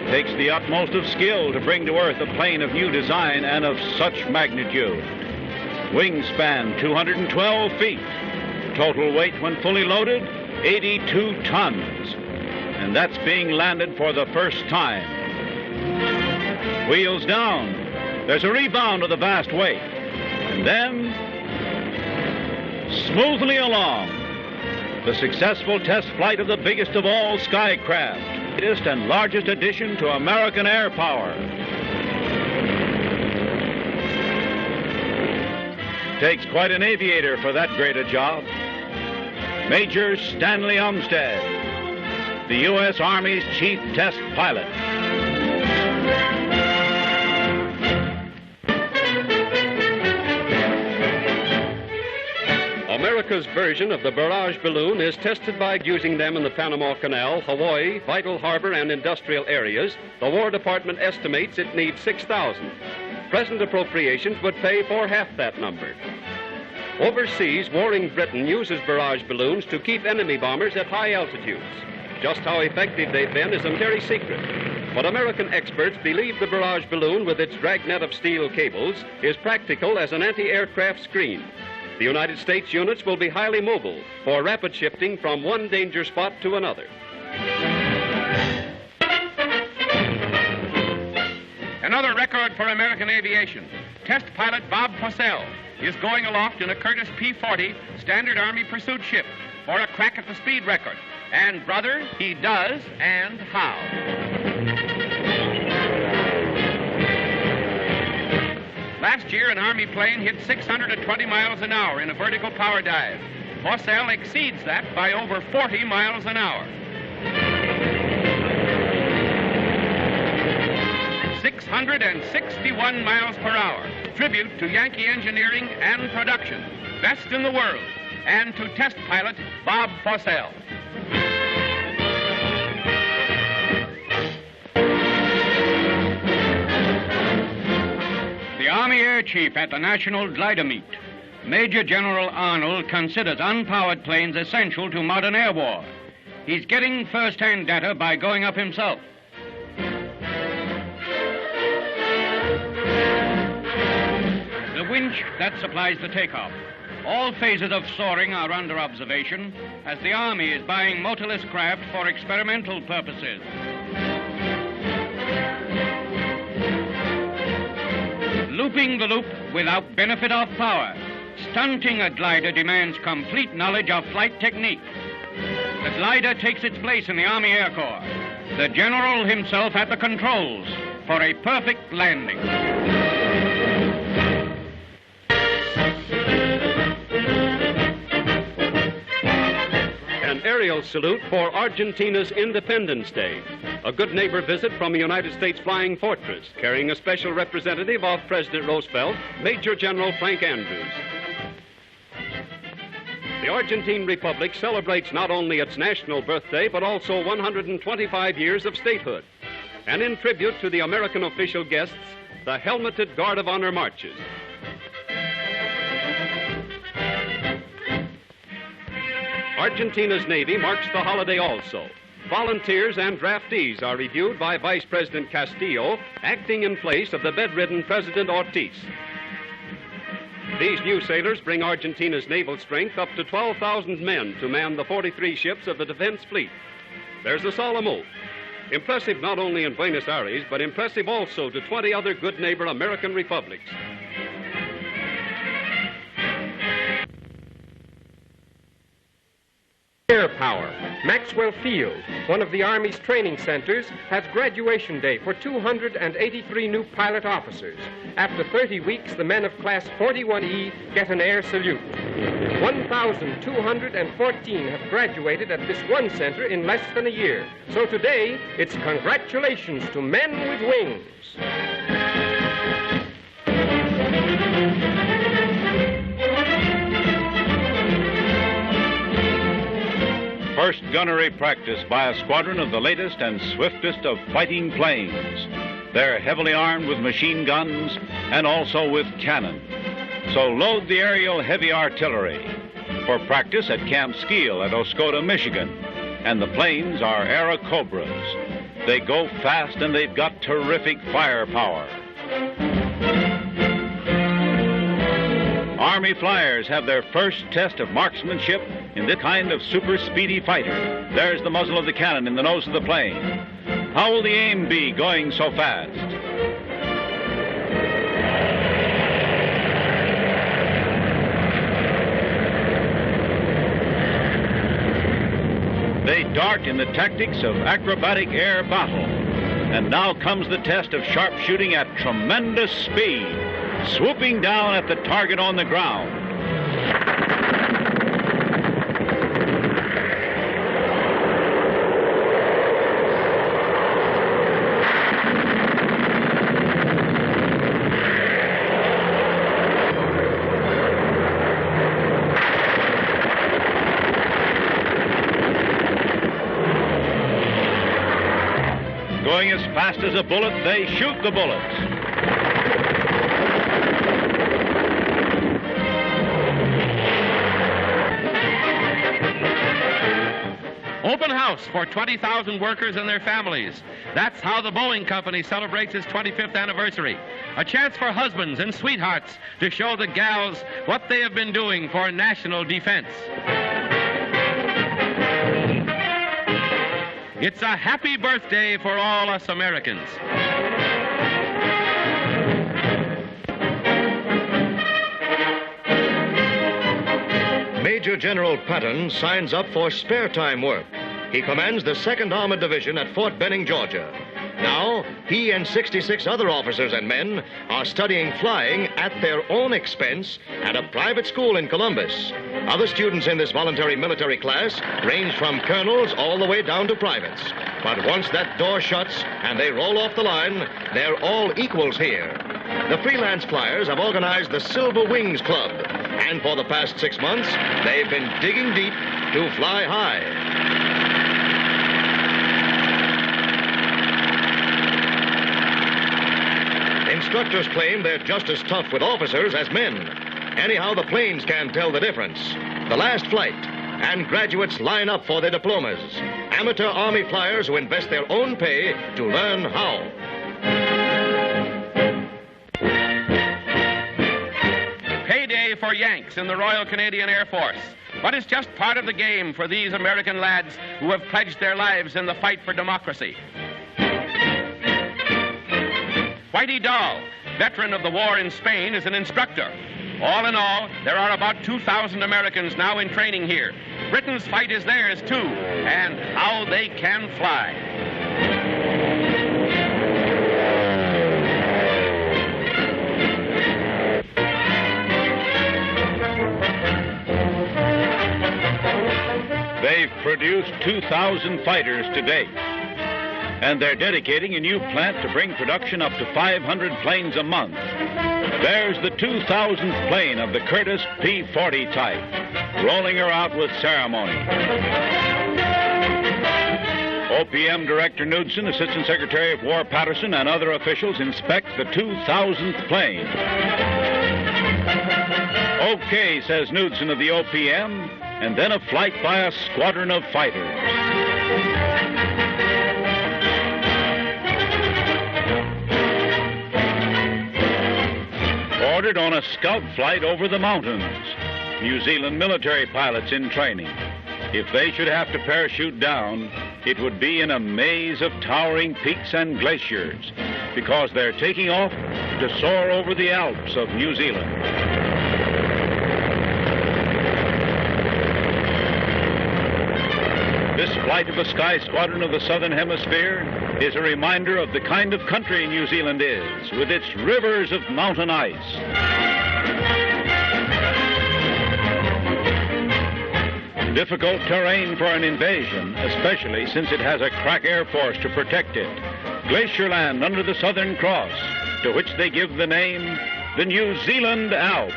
Takes the utmost of skill to bring to Earth a plane of new design and of such magnitude. Wingspan 212 feet. Total weight when fully loaded, 82 tons. And that's being landed for the first time. Wheels down. There's a rebound of the vast weight. And then, smoothly along, the successful test flight of the biggest of all skycraft, latest and largest addition to American air power. Takes quite an aviator for that great a job. Major Stanley Umstead, the U.S. Army's chief test pilot. America's version of the barrage balloon is tested by using them in the Panama Canal, Hawaii, vital harbor, and industrial areas. The War Department estimates it needs 6,000. Present appropriations would pay for half that number. Overseas, warring Britain uses barrage balloons to keep enemy bombers at high altitudes. Just how effective they've been is a military secret. But American experts believe the barrage balloon with its dragnet of steel cables is practical as an anti-aircraft screen. The United States units will be highly mobile for rapid shifting from one danger spot to another. Another record for American aviation. Test pilot Bob Fossell is going aloft in a Curtiss P-40 Standard Army pursuit ship for a crack at the speed record. And, brother, he does, and how? Last year, an Army plane hit 620 miles an hour in a vertical power dive. Fossell exceeds that by over 40 miles an hour. 661 miles per hour. Tribute to Yankee engineering and production. Best in the world. And to test pilot Bob Fossell. The Army Air Chief at the National Glider Meet. Major General Arnold considers unpowered planes essential to modern air war. He's getting first-hand data by going up himself. The winch, that supplies the takeoff. All phases of soaring are under observation as the Army is buying motorless craft for experimental purposes. Looping the loop without benefit of power. Stunting a glider demands complete knowledge of flight technique. The glider takes its place in the Army Air Corps. The general himself at the controls for a perfect landing. An aerial salute for Argentina's Independence Day. A good neighbor visit from the United States Flying Fortress, carrying a special representative of President Roosevelt, Major General Frank Andrews. The Argentine Republic celebrates not only its national birthday, but also 125 years of statehood. And in tribute to the American official guests, the helmeted Guard of Honor marches. Argentina's Navy marks the holiday also. Volunteers and draftees are reviewed by Vice President Castillo, acting in place of the bedridden President Ortiz. These new sailors bring Argentina's naval strength up to 12,000 men to man the 43 ships of the defense fleet. There's a solemn oath. Impressive not only in Buenos Aires, but impressive also to 20 other good neighbor American republics. Air Power. Maxwell Field, one of the Army's training centers, has graduation day for 283 new pilot officers. After 30 weeks, the men of Class 41E get an air salute. 1,214 have graduated at this one center in less than a year. So today, it's congratulations to men with wings. First gunnery practice by a squadron of the latest and swiftest of fighting planes. They're heavily armed with machine guns and also with cannon. So load the aerial heavy artillery for practice at Camp Skeel at Oscoda, Michigan. And the planes are Airacobras. They go fast and they've got terrific firepower. Army flyers have their first test of marksmanship in this kind of super speedy fighter. There's the muzzle of the cannon in the nose of the plane. How will the aim be going so fast? They dart in the tactics of acrobatic air battle. And now comes the test of sharpshooting at tremendous speed, swooping down at the target on the ground. Going as fast as a bullet, they shoot the bullets. Open house for 20,000 workers and their families. That's how the Boeing Company celebrates its 25th anniversary. A chance for husbands and sweethearts to show the gals what they have been doing for national defense. It's a happy birthday for all us Americans. Major General Patton signs up for spare time work. He commands the 2nd Armored Division at Fort Benning, Georgia. Now, he and 66 other officers and men are studying flying at their own expense at a private school in Columbus. Other students in this voluntary military class range from colonels all the way down to privates. But once that door shuts and they roll off the line, they're all equals here. The freelance flyers have organized the Silver Wings Club, and for the past 6 months, they've been digging deep to fly high. Instructors claim they're just as tough with officers as men. Anyhow, the planes can't tell the difference. The last flight, and graduates line up for their diplomas. Amateur Army flyers who invest their own pay to learn how. Payday for more Yanks in the Royal Canadian Air Force. But it's just part of the game for these American lads who have pledged their lives in the fight for democracy. Whitey Dahl, veteran of the war in Spain, is an instructor. All in all, there are about 2,000 Americans now in training here. Britain's fight is theirs, too, and how they can fly. They've produced 2,000 fighters to date, and they're dedicating a new plant to bring production up to 500 planes a month. There's the 2,000th plane of the Curtiss P-40 type, rolling her out with ceremony. OPM Director Knudsen, Assistant Secretary of War Patterson, and other officials inspect the 2,000th plane. Okay, says Knudsen of the OPM, and then a flight by a squadron of fighters. Ordered on a scout flight over the mountains. New Zealand military pilots in training. If they should have to parachute down, it would be in a maze of towering peaks and glaciers, because they're taking off to soar over the Alps of New Zealand. This flight of a sky squadron of the Southern Hemisphere is a reminder of the kind of country New Zealand is, with its rivers of mountain ice. Difficult terrain for an invasion, especially since it has a crack air force to protect it. Glacier land under the Southern Cross, to which they give the name the New Zealand Alps.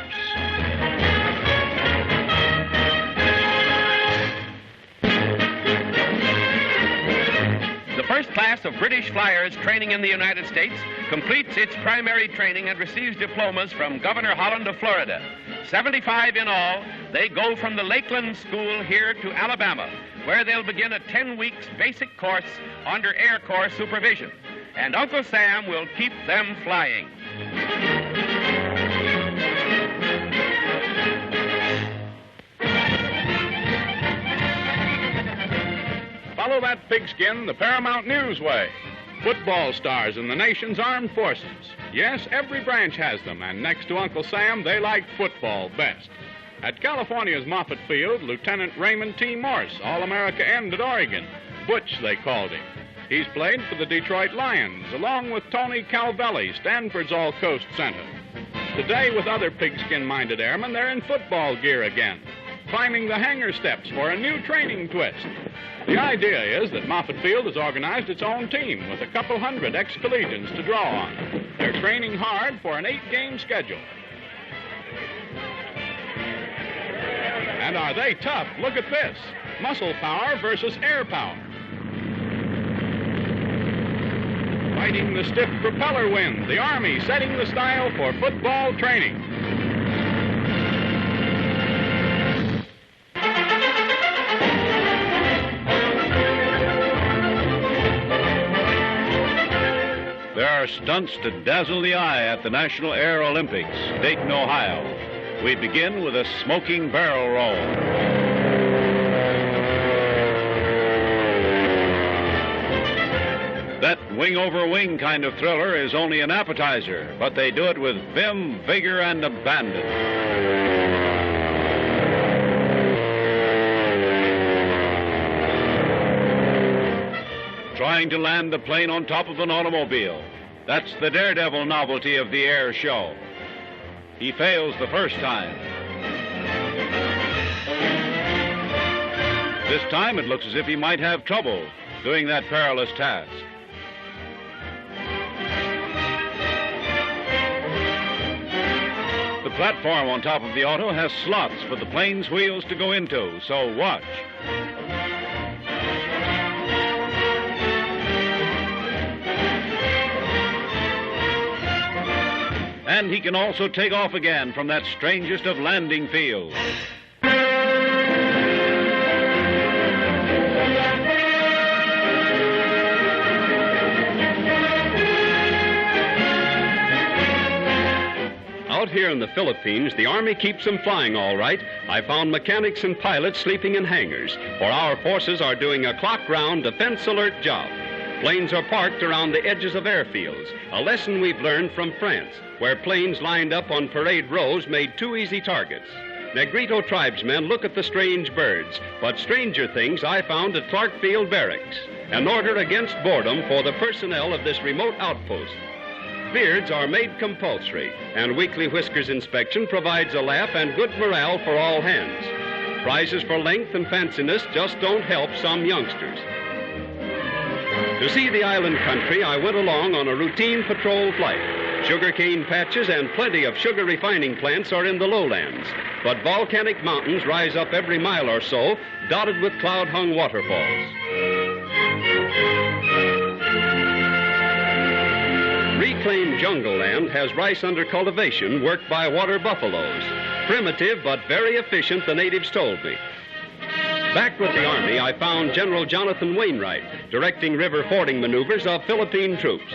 The first class of British flyers training in the United States completes its primary training and receives diplomas from Governor Holland of Florida. 75 in all. They go from the Lakeland School here to Alabama, where they'll begin a 10 weeks basic course under Air Corps supervision. And Uncle Sam will keep them flying. Follow that pigskin the Paramount News way. Football stars in the nation's armed forces. Yes, every branch has them, and next to Uncle Sam, they like football best. At California's Moffett Field, Lieutenant Raymond T. Morse, All-America end at Oregon. Butch, they called him. He's played for the Detroit Lions, along with Tony Calvelli, Stanford's All-Coast center. Today, with other pigskin-minded airmen, they're in football gear again, climbing the hangar steps for a new training twist. The idea is that Moffett Field has organized its own team with a couple hundred ex-collegians to draw on. They're training hard for an 8-game schedule. And are they tough? Look at this. Muscle power versus air power. Fighting the stiff propeller wind, the Army setting the style for football training. There are stunts to dazzle the eye at the National Air Olympics, Dayton, Ohio. We begin with a smoking barrel roll. That wing-over-wing kind of thriller is only an appetizer, but they do it with vim, vigor, and abandon. Trying to land the plane on top of an automobile. That's the daredevil novelty of the air show. He fails the first time. This time it looks as if he might have trouble doing that perilous task. The platform on top of the auto has slots for the plane's wheels to go into, so watch. And he can also take off again from that strangest of landing fields. Out here here in the Philippines, the Army keeps them flying all right. I found mechanics and pilots sleeping in hangars, for our forces are doing a clock-round defense alert job. Planes are parked around the edges of airfields, a lesson we've learned from France, where planes lined up on parade rows made 2 easy targets. Negrito tribesmen look at the strange birds, but stranger things I found at Clark Field Barracks, an order against boredom for the personnel of this remote outpost. Beards are made compulsory, and weekly whiskers inspection provides a laugh and good morale for all hands. Prizes for length and fanciness just don't help some youngsters. To see the island country, I went along on a routine patrol flight. Sugarcane patches and plenty of sugar refining plants are in the lowlands, but volcanic mountains rise up every mile or so, dotted with cloud-hung waterfalls. Reclaimed jungle land has rice under cultivation worked by water buffaloes. Primitive but very efficient, the natives told me. Back with the Army, I found General Jonathan Wainwright directing river fording maneuvers of Philippine troops.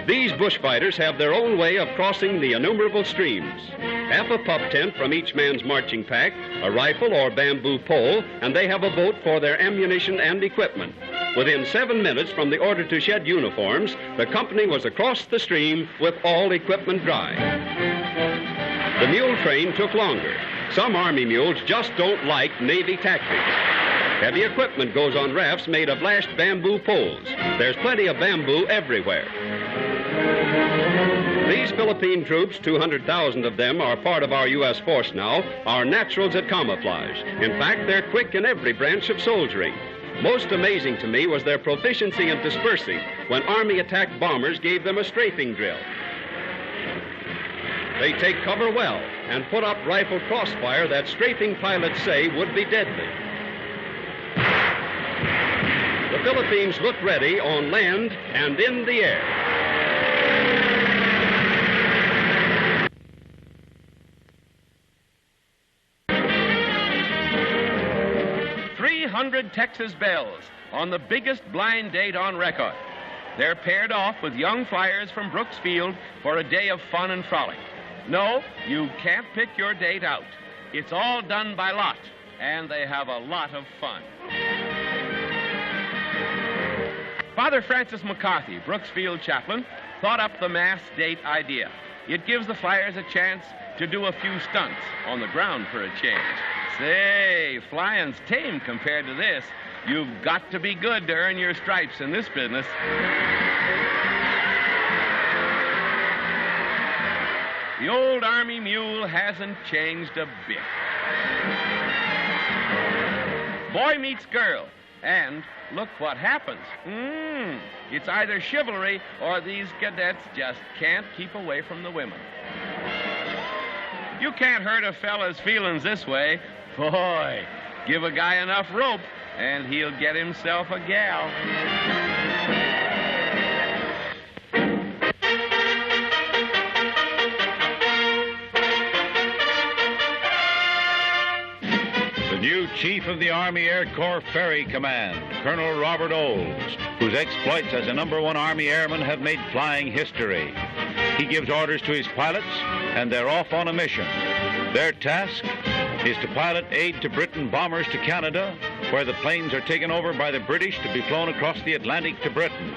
These bushfighters have their own way of crossing the innumerable streams. Half a pup tent from each man's marching pack, a rifle or bamboo pole, and they have a boat for their ammunition and equipment. Within 7 minutes from the order to shed uniforms, the company was across the stream with all equipment dry. The mule train took longer. Some Army mules just don't like Navy tactics. Heavy equipment goes on rafts made of lashed bamboo poles. There's plenty of bamboo everywhere. These Philippine troops, 200,000 of them are part of our U.S. force now, are naturals at camouflage. In fact, they're quick in every branch of soldiering. Most amazing to me was their proficiency in dispersing when Army attack bombers gave them a strafing drill. They take cover well and put up rifle crossfire that strafing pilots say would be deadly. The Philippines look ready on land and in the air. $300 Texas bells on the biggest blind date on record. They're paired off with young flyers from Brooks Field for a day of fun and frolic. No, you can't pick your date out. It's all done by lot, and they have a lot of fun. Father Francis McCarthy, Brooks Field chaplain, thought up the mass date idea. It gives the flyers a chance to do a few stunts on the ground for a change. Say, flying's tame compared to this. You've got to be good to earn your stripes in this business. The old Army mule hasn't changed a bit. Boy meets girl, and look what happens. It's either chivalry or these cadets just can't keep away from the women. You can't hurt a fella's feelings this way. Boy, give a guy enough rope and he'll get himself a gal. The new Chief of the Army Air Corps Ferry Command, Colonel Robert Olds, whose exploits as a #1 Army airman have made flying history. He gives orders to his pilots, and they're off on a mission. Their task is to pilot aid to Britain bombers to Canada, where the planes are taken over by the British to be flown across the Atlantic to Britain.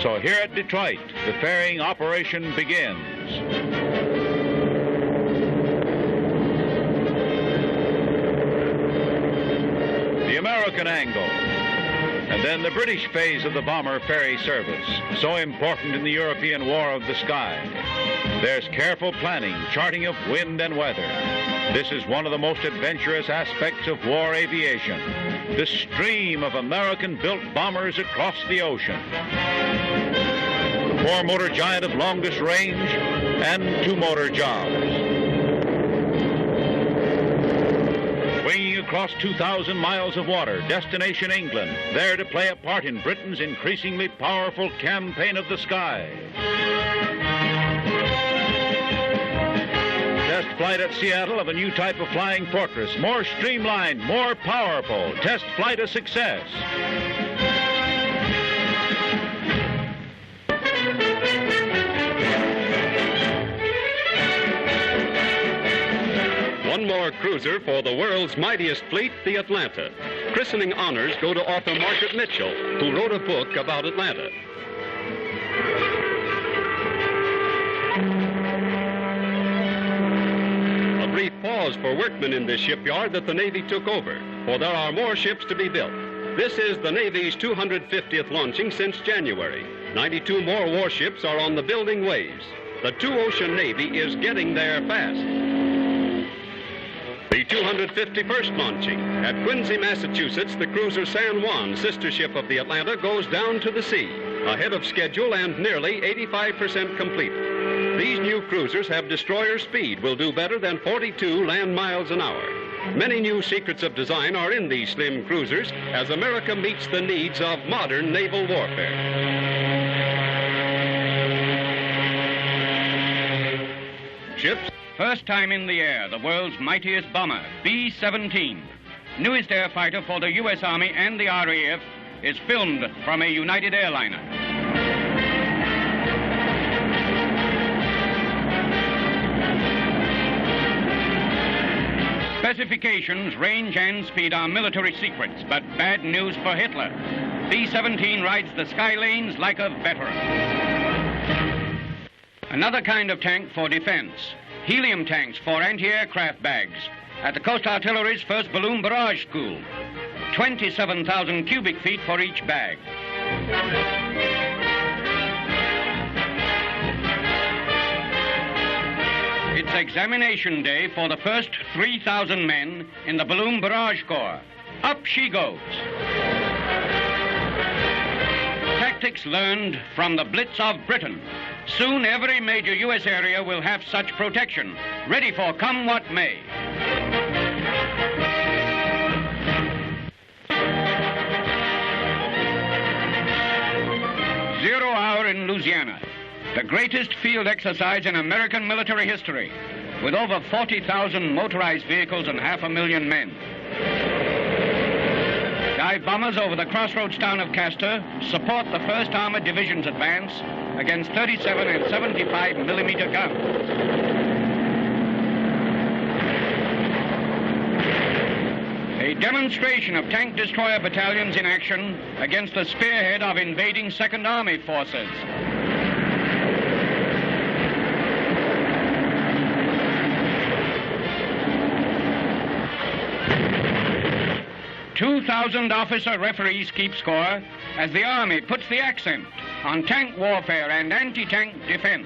So here at Detroit, the ferrying operation begins. The American angle, and then the British phase of the bomber ferry service, so important in the European War of the Sky. There's careful planning, charting of wind and weather. This is one of the most adventurous aspects of war aviation, the stream of American-built bombers across the ocean. The four-motor giant of longest range and two-motor jobs. Winging across 2,000 miles of water, destination England, there to play a part in Britain's increasingly powerful campaign of the sky. Test flight at Seattle of a new type of flying fortress, more streamlined, more powerful. Test flight a success. more cruiser for the world's mightiest fleet, the Atlanta. Christening honors go to author Margaret Mitchell, who wrote a book about Atlanta. A brief pause for workmen in this shipyard that the Navy took over, for there are more ships to be built. This is the Navy's 250th launching since January. 92 more warships are on the building waves. The two-ocean Navy is getting there fast. The 251st launching. At Quincy, Massachusetts, the cruiser San Juan, sister ship of the Atlanta, goes down to the sea, ahead of schedule and nearly 85% complete. These new cruisers have destroyer speed, will do better than 42 land miles an hour. Many new secrets of design are in these slim cruisers as America meets the needs of modern naval warfare. Ships. First time in the air, the world's mightiest bomber, B-17. Newest air fighter for the U.S. Army and the RAF, is filmed from a United airliner. Specifications, range, and speed are military secrets, but bad news for Hitler. B-17 rides the sky lanes like a veteran. Another kind of tank for defense. Helium tanks for anti-aircraft bags. At the Coast Artillery's first balloon barrage school. 27,000 cubic feet for each bag. It's examination day for the first 3,000 men in the Balloon Barrage Corps. Up she goes. Tactics learned from the Blitz of Britain. Soon every major U.S. area will have such protection, ready for come what may. Zero hour in Louisiana. The greatest field exercise in American military history, with over 40,000 motorized vehicles and 500,000 men. Dive bombers over the crossroads town of Castor support the 1st Armored Division's advance against 37 and 75 millimeter guns. A demonstration of tank destroyer battalions in action against the spearhead of invading Second Army forces. 2,000 officer referees keep score as the Army puts the accent on tank warfare and anti-tank defense.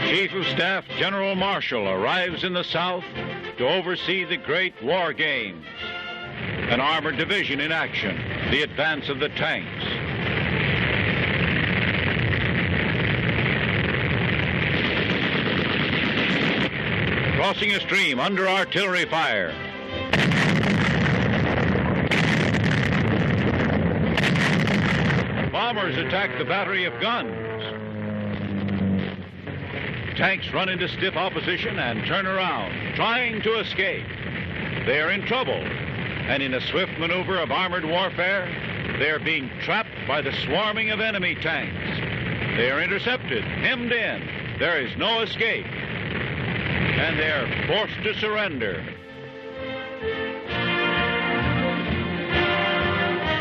Chief of Staff General Marshall arrives in the South to oversee the great war games. An armored division in action, the advance of the tanks. Crossing a stream under artillery fire. Bombers attack the battery of guns. Tanks run into stiff opposition and turn around, trying to escape. They are in trouble, and in a swift maneuver of armored warfare, they are being trapped by the swarming of enemy tanks. They are intercepted, hemmed in. There is no escape, and they are forced to surrender.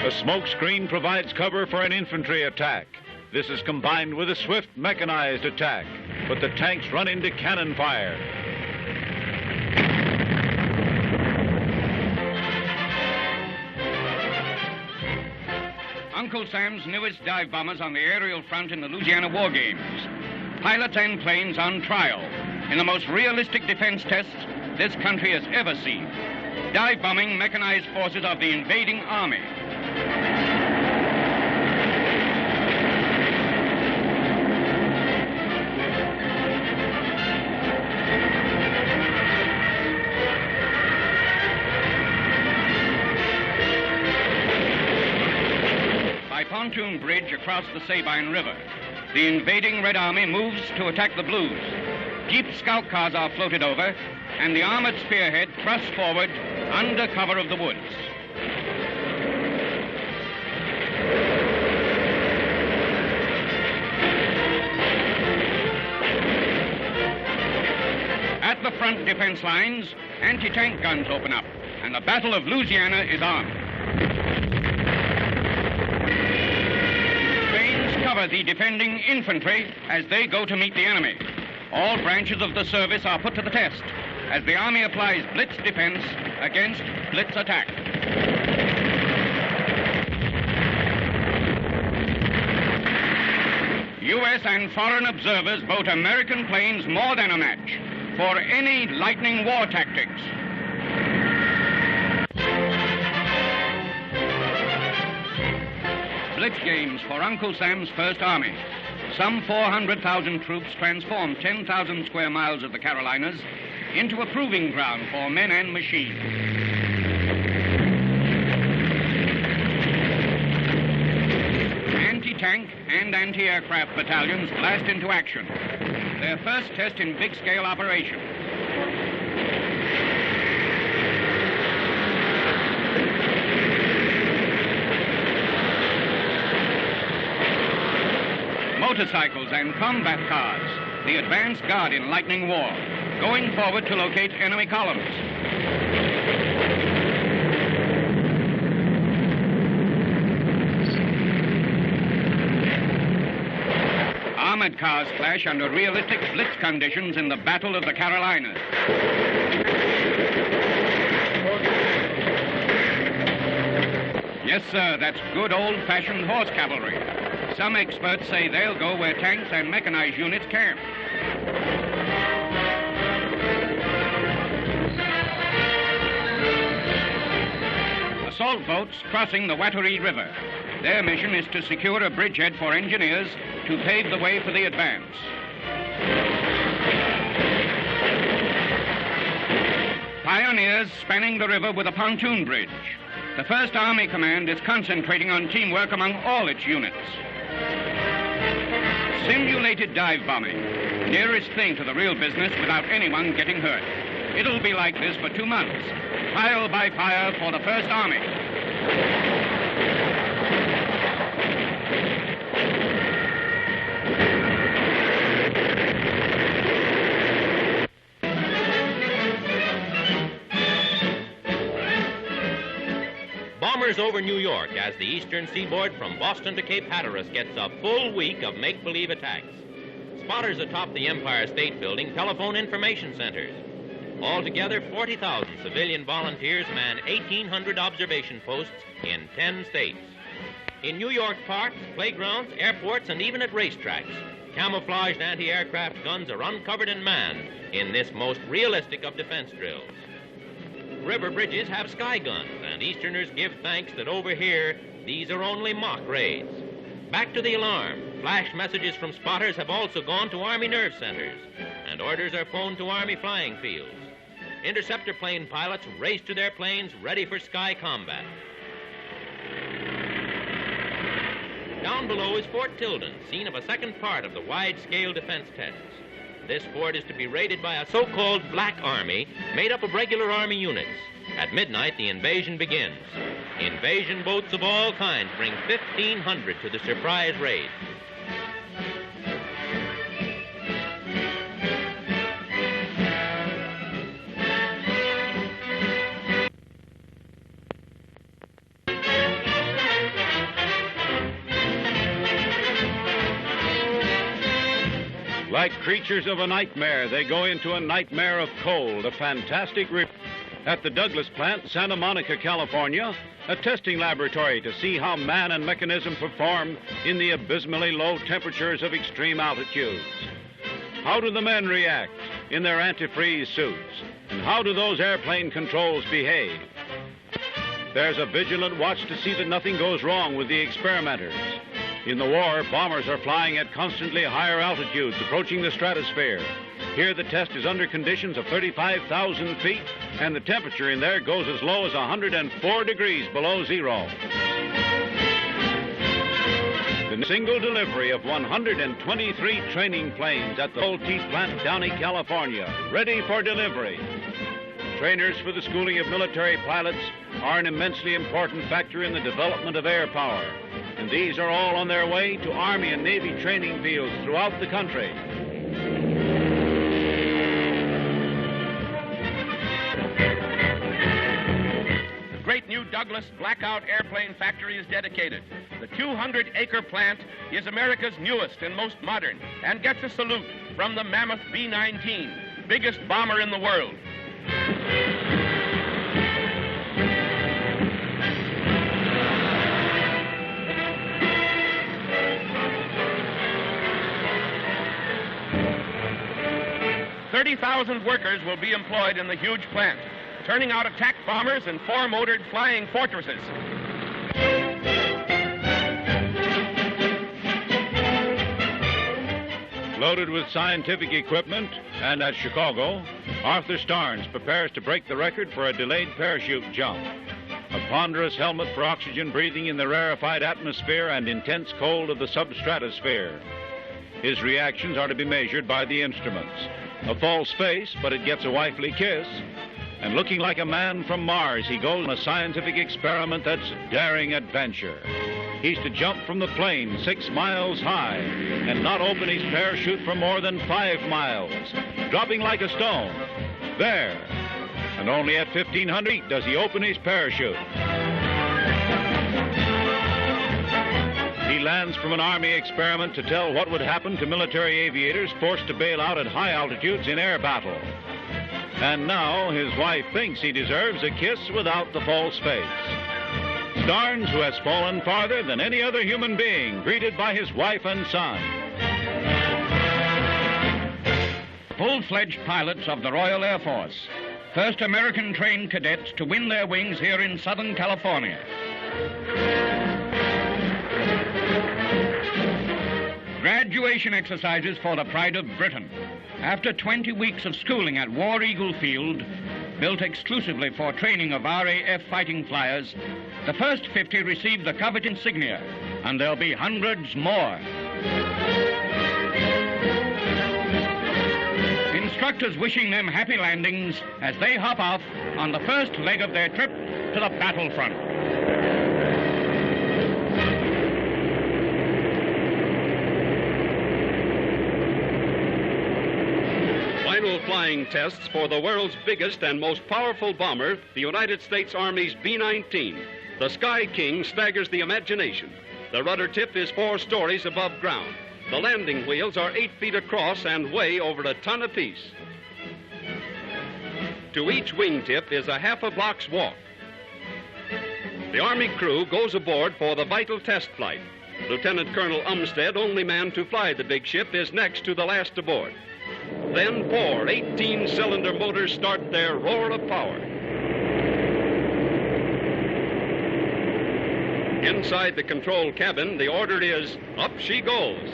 A smoke screen provides cover for an infantry attack. This is combined with a swift mechanized attack, but the tanks run into cannon fire. Uncle Sam's newest dive bombers on the aerial front in the Louisiana War Games. Pilots and planes on trial in the most realistic defense tests this country has ever seen. Dive bombing mechanized forces of the invading army. By pontoon bridge across the Sabine River, the invading Red Army moves to attack the Blues. Jeep scout cars are floated over, and the armored spearhead thrusts forward under cover of the woods. the front defense lines, anti-tank guns open up, and the Battle of Louisiana is on. Trains cover the defending infantry as they go to meet the enemy. All branches of the service are put to the test as the Army applies blitz defense against blitz attack. U.S. and foreign observers vote American planes more than a match for any lightning war tactics. Blitz games for Uncle Sam's First Army. Some 400,000 troops transformed 10,000 square miles of the Carolinas into a proving ground for men and machines. Anti-tank and anti-aircraft battalions blast into action. Their first test in big-scale operation. Motorcycles and combat cars, the advance guard in lightning war, going forward to locate enemy columns. Armored cars clash under realistic blitz conditions in the Battle of the Carolinas. Yes, sir, that's good old-fashioned horse cavalry. Some experts say they'll go where tanks and mechanized units camp. Assault boats crossing the Wateree River. Their mission is to secure a bridgehead for engineers to pave the way for the advance. Pioneers spanning the river with a pontoon bridge. The First Army Command is concentrating on teamwork among all its units. Simulated dive bombing. Nearest thing to the real business without anyone getting hurt. It'll be like this for 2 months. Trial by fire for the First Army. Bombers over New York as the eastern seaboard from Boston to Cape Hatteras gets a full week of make-believe attacks. Spotters atop the Empire State Building telephone information centers. Altogether, 40,000 civilian volunteers man 1,800 observation posts in 10 states. In New York parks, playgrounds, airports, and even at racetracks, camouflaged anti-aircraft guns are uncovered and manned in this most realistic of defense drills. River bridges have sky guns, and Easterners give thanks that over here, these are only mock raids. Back to the alarm. Flash messages from spotters have also gone to Army nerve centers, and orders are phoned to Army flying fields. Interceptor plane pilots race to their planes ready for sky combat. Down below is Fort Tilden, scene of a second part of the wide-scale defense tests. This fort is to be raided by a so-called Black Army made up of regular Army units. At midnight, the invasion begins. Invasion boats of all kinds bring 1,500 to the surprise raid. Like creatures of a nightmare, they go into a nightmare of cold, a fantastic at the Douglas plant, Santa Monica, California, a testing laboratory to see how man and mechanism perform in the abysmally low temperatures of extreme altitudes. How do the men react in their antifreeze suits? And how do those airplane controls behave? There's a vigilant watch to see that nothing goes wrong with the experimenters. In the war, bombers are flying at constantly higher altitudes, approaching the stratosphere. Here, the test is under conditions of 35,000 feet, and the temperature in there goes as low as 104 degrees below zero. The single delivery of 123 training planes at the Old Teeth plant, Downey, California, ready for delivery. Trainers for the schooling of military pilots are an immensely important factor in the development of air power. And these are all on their way to Army and Navy training fields throughout the country. Douglas Blackout Airplane Factory is dedicated. The 200-acre plant is America's newest and most modern and gets a salute from the Mammoth B-19, biggest bomber in the world. $30,000 workers will be employed in the huge plant, turning out attack bombers and four-motored flying fortresses. Loaded with scientific equipment, and at Chicago, Arthur Starnes prepares to break the record for a delayed parachute jump. A ponderous helmet for oxygen breathing in the rarefied atmosphere and intense cold of the substratosphere. His reactions are to be measured by the instruments. A false face, but it gets a wifely kiss. And looking like a man from Mars, he goes on a scientific experiment that's daring adventure. He's to jump from the plane 6 miles high and not open his parachute for more than 5 miles, dropping like a stone. There. And only at 1,500 feet does he open his parachute. He lands from an Army experiment to tell what would happen to military aviators forced to bail out at high altitudes in air battle. And now his wife thinks he deserves a kiss without the false face. Starnes, who has fallen farther than any other human being, greeted by his wife and son. Full-fledged pilots of the Royal Air Force. First American-trained cadets to win their wings here in Southern California. Graduation exercises for the pride of Britain. After 20 weeks of schooling at War Eagle Field, built exclusively for training of RAF fighting flyers, the first 50 received the coveted insignia, and there'll be hundreds more. Instructors wishing them happy landings as they hop off on the first leg of their trip to the battlefront. Final flying tests for the world's biggest and most powerful bomber, the United States Army's B-19. The Sky King staggers the imagination. The rudder tip is 4 stories above ground. The landing wheels are 8 feet across and weigh over a ton apiece. To each wingtip is a half a block's walk. The Army crew goes aboard for the vital test flight. Lieutenant Colonel Umstead, only man to fly the big ship, is next to the last aboard. Then 4 18-cylinder motors start their roar of power. Inside the control cabin, the order is, up she goes.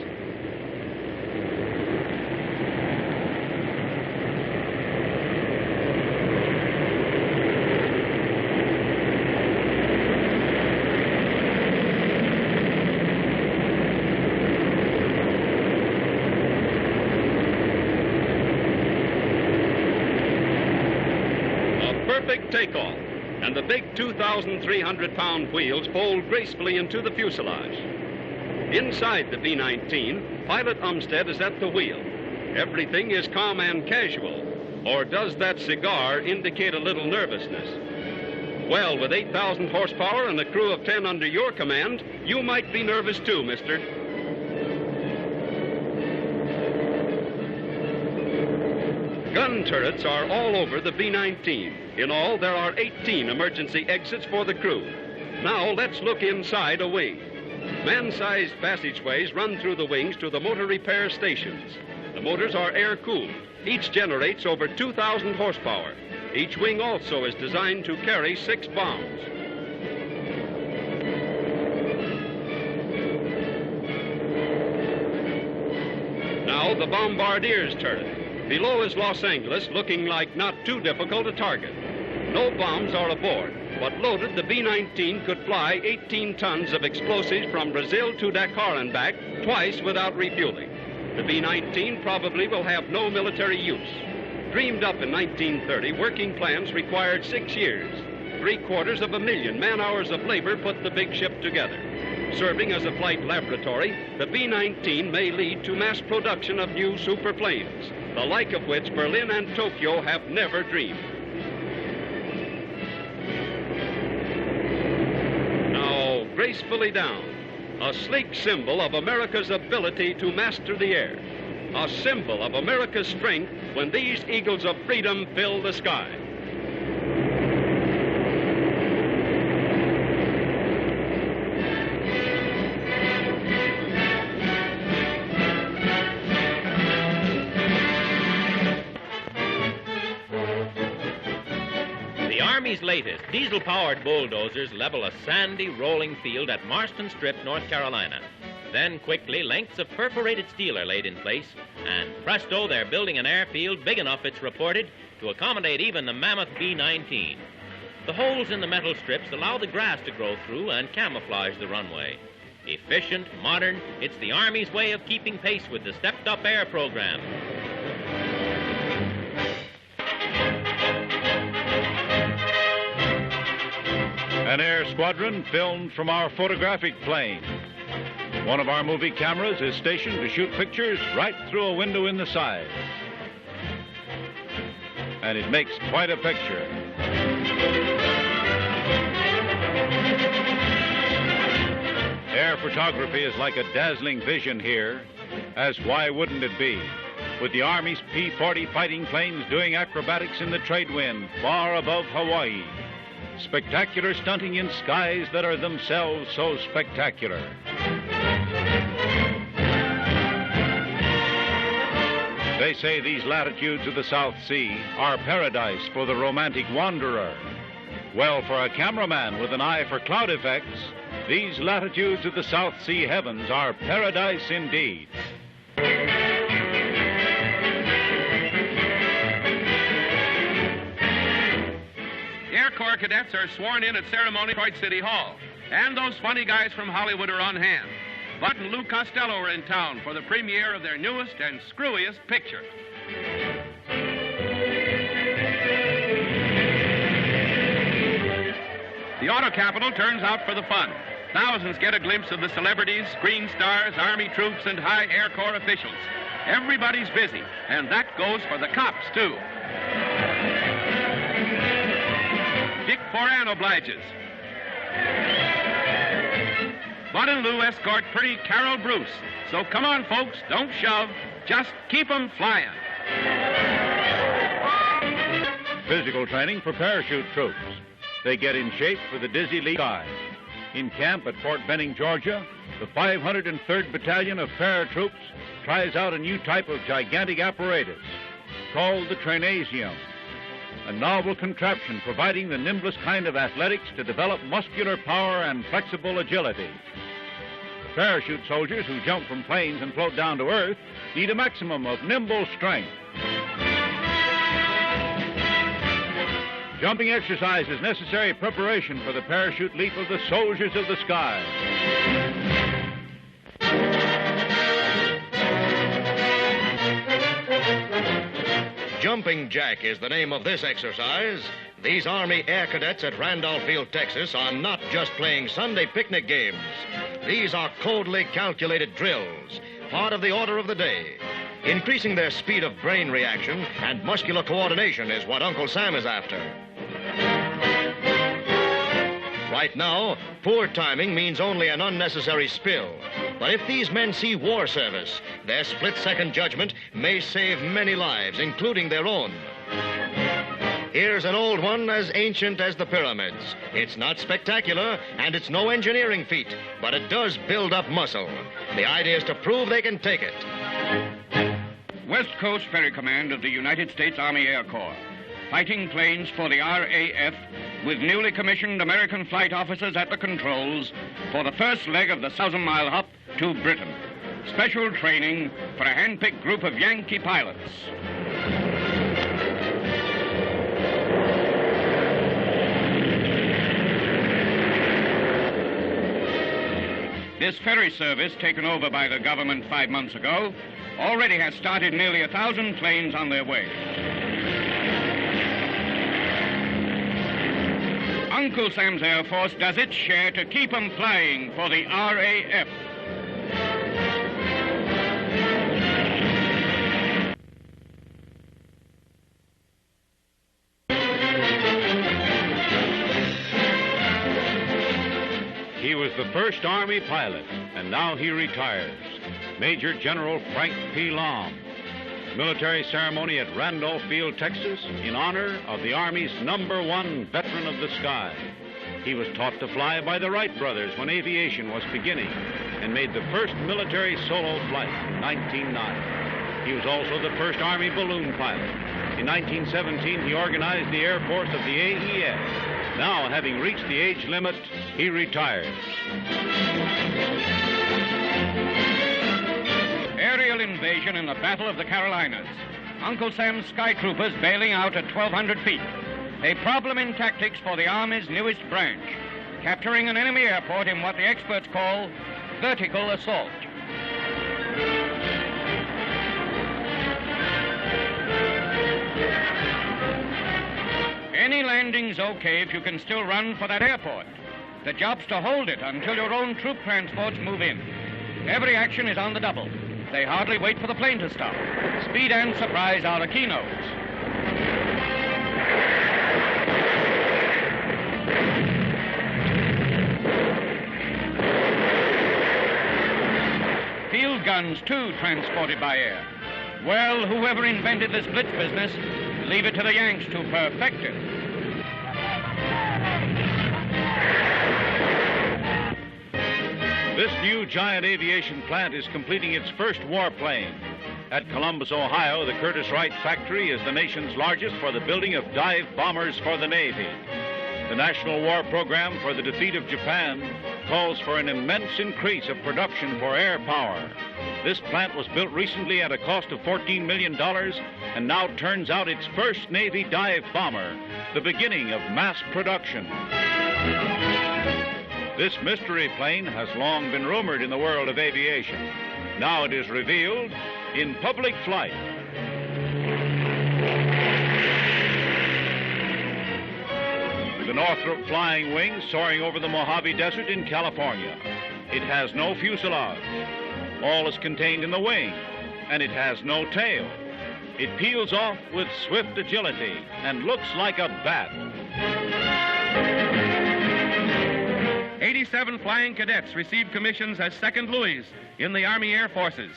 Perfect takeoff, and the big 2,300-pound wheels fold gracefully into the fuselage. Inside the B-19, Pilot Umstead is at the wheel. Everything is calm and casual. Or does that cigar indicate a little nervousness? Well, with 8,000 horsepower and a crew of 10 under your command, you might be nervous too, mister. Gun turrets are all over the B-19. In all, there are 18 emergency exits for the crew. Now, let's look inside a wing. Man-sized passageways run through the wings to the motor repair stations. The motors are air-cooled. Each generates over 2,000 horsepower. Each wing also is designed to carry 6 bombs. Now, the bombardier's turret. Below is Los Angeles, looking like not too difficult a target. No bombs are aboard, but loaded, the B-19 could fly 18 tons of explosives from Brazil to Dakar and back, twice without refueling. The B-19 probably will have no military use. Dreamed up in 1930, working plans required 6 years. 750,000 man-hours of labor put the big ship together. Serving as a flight laboratory, the B-19 may lead to mass production of new superplanes, the like of which Berlin and Tokyo have never dreamed. gracefully down. A sleek symbol of America's ability to master the air. A symbol of America's strength when these eagles of freedom fill the sky. The Army's latest diesel-powered bulldozers level a sandy, rolling field at Marston Strip, North Carolina. Then quickly, lengths of perforated steel are laid in place, and presto, they're building an airfield big enough, it's reported, to accommodate even the mammoth B-19. The holes in the metal strips allow the grass to grow through and camouflage the runway. Efficient, modern, it's the Army's way of keeping pace with the stepped-up air program. An air squadron filmed from our photographic plane. One of our movie cameras is stationed to shoot pictures right through a window in the side. And it makes quite a picture. Air photography is like a dazzling vision here, as why wouldn't it be? With the Army's P-40 fighting planes doing acrobatics in the trade wind far above Hawaii. Spectacular stunting in skies that are themselves so spectacular. They say these latitudes of the South Sea are paradise for the romantic wanderer. Well, for a cameraman with an eye for cloud effects, these latitudes of the South Sea heavens are paradise indeed. Air Corps cadets are sworn in at ceremony at Detroit City Hall. And those funny guys from Hollywood are on hand. Bud and Lou Costello are in town for the premiere of their newest and screwiest picture. The auto capital turns out for the fun. Thousands get a glimpse of the celebrities, screen stars, Army troops, and high Air Corps officials. Everybody's busy, and that goes for the cops, too. Dick Foran obliges. Bud and Lou escort pretty Carol Bruce. So come on, folks, don't shove. Just keep 'em flying. Physical training for parachute troops. They get in shape for the dizzy leap sky. In camp at Fort Benning, Georgia, the 503rd Battalion of Paratroops tries out a new type of gigantic apparatus called the Trainasium, a novel contraption providing the nimblest kind of athletics to develop muscular power and flexible agility. Parachute soldiers who jump from planes and float down to earth need a maximum of nimble strength. Jumping exercise is necessary preparation for the parachute leap of the soldiers of the sky. Jumping Jack is the name of this exercise. These Army Air Cadets at Randolph Field, Texas, are not just playing Sunday picnic games. These are coldly calculated drills, part of the order of the day. Increasing their speed of brain reaction and muscular coordination is what Uncle Sam is after. Right now, poor timing means only an unnecessary spill. But if these men see war service, their split-second judgment may save many lives, including their own. Here's an old one as ancient as the pyramids. It's not spectacular, and it's no engineering feat, but it does build up muscle. The idea is to prove they can take it. West Coast Ferry Command of the United States Army Air Corps. Fighting planes for the RAF with newly commissioned American flight officers at the controls for the first leg of the 1,000-mile hop to Britain. Special training for a hand-picked group of Yankee pilots. This ferry service, taken over by the government 5 months ago, already has started nearly 1,000 planes on their way. Uncle Sam's Air Force does its share to keep 'em flying for the RAF. He was the first Army pilot, and now he retires. Major General Frank P. Lom. Military ceremony at Randolph Field, Texas, in honor of the Army's #1 veteran of the sky. He was taught to fly by the Wright brothers when aviation was beginning and made the first military solo flight in 1909. He was also the first Army balloon pilot. In 1917, he organized the Air Force of the AES. Now, having reached the age limit, he retires. Aerial invasion in the Battle of the Carolinas. Uncle Sam's sky troopers bailing out at 1,200 feet. A problem in tactics for the Army's newest branch. Capturing an enemy airport in what the experts call vertical assault. Any landing's okay if you can still run for that airport. The job's to hold it until your own troop transports move in. Every action is on the double. They hardly wait for the plane to stop. Speed and surprise are the keynotes. Field guns, too, transported by air. Well, whoever invented this blitz business, leave it to the Yanks to perfect it. This new giant aviation plant is completing its first warplane. At Columbus, Ohio, the Curtiss Wright factory is the nation's largest for the building of dive bombers for the Navy. The National War Program for the Defeat of Japan calls for an immense increase of production for air power. This plant was built recently at a cost of $14 million and now turns out its first Navy dive bomber, the beginning of mass production. This mystery plane has long been rumored in the world of aviation. Now it is revealed in public flight. The Northrop Flying Wing soaring over the Mojave Desert in California. It has no fuselage. All is contained in the wing, and it has no tail. It peels off with swift agility and looks like a bat. 87 flying cadets received commissions as second Louis in the Army Air Forces.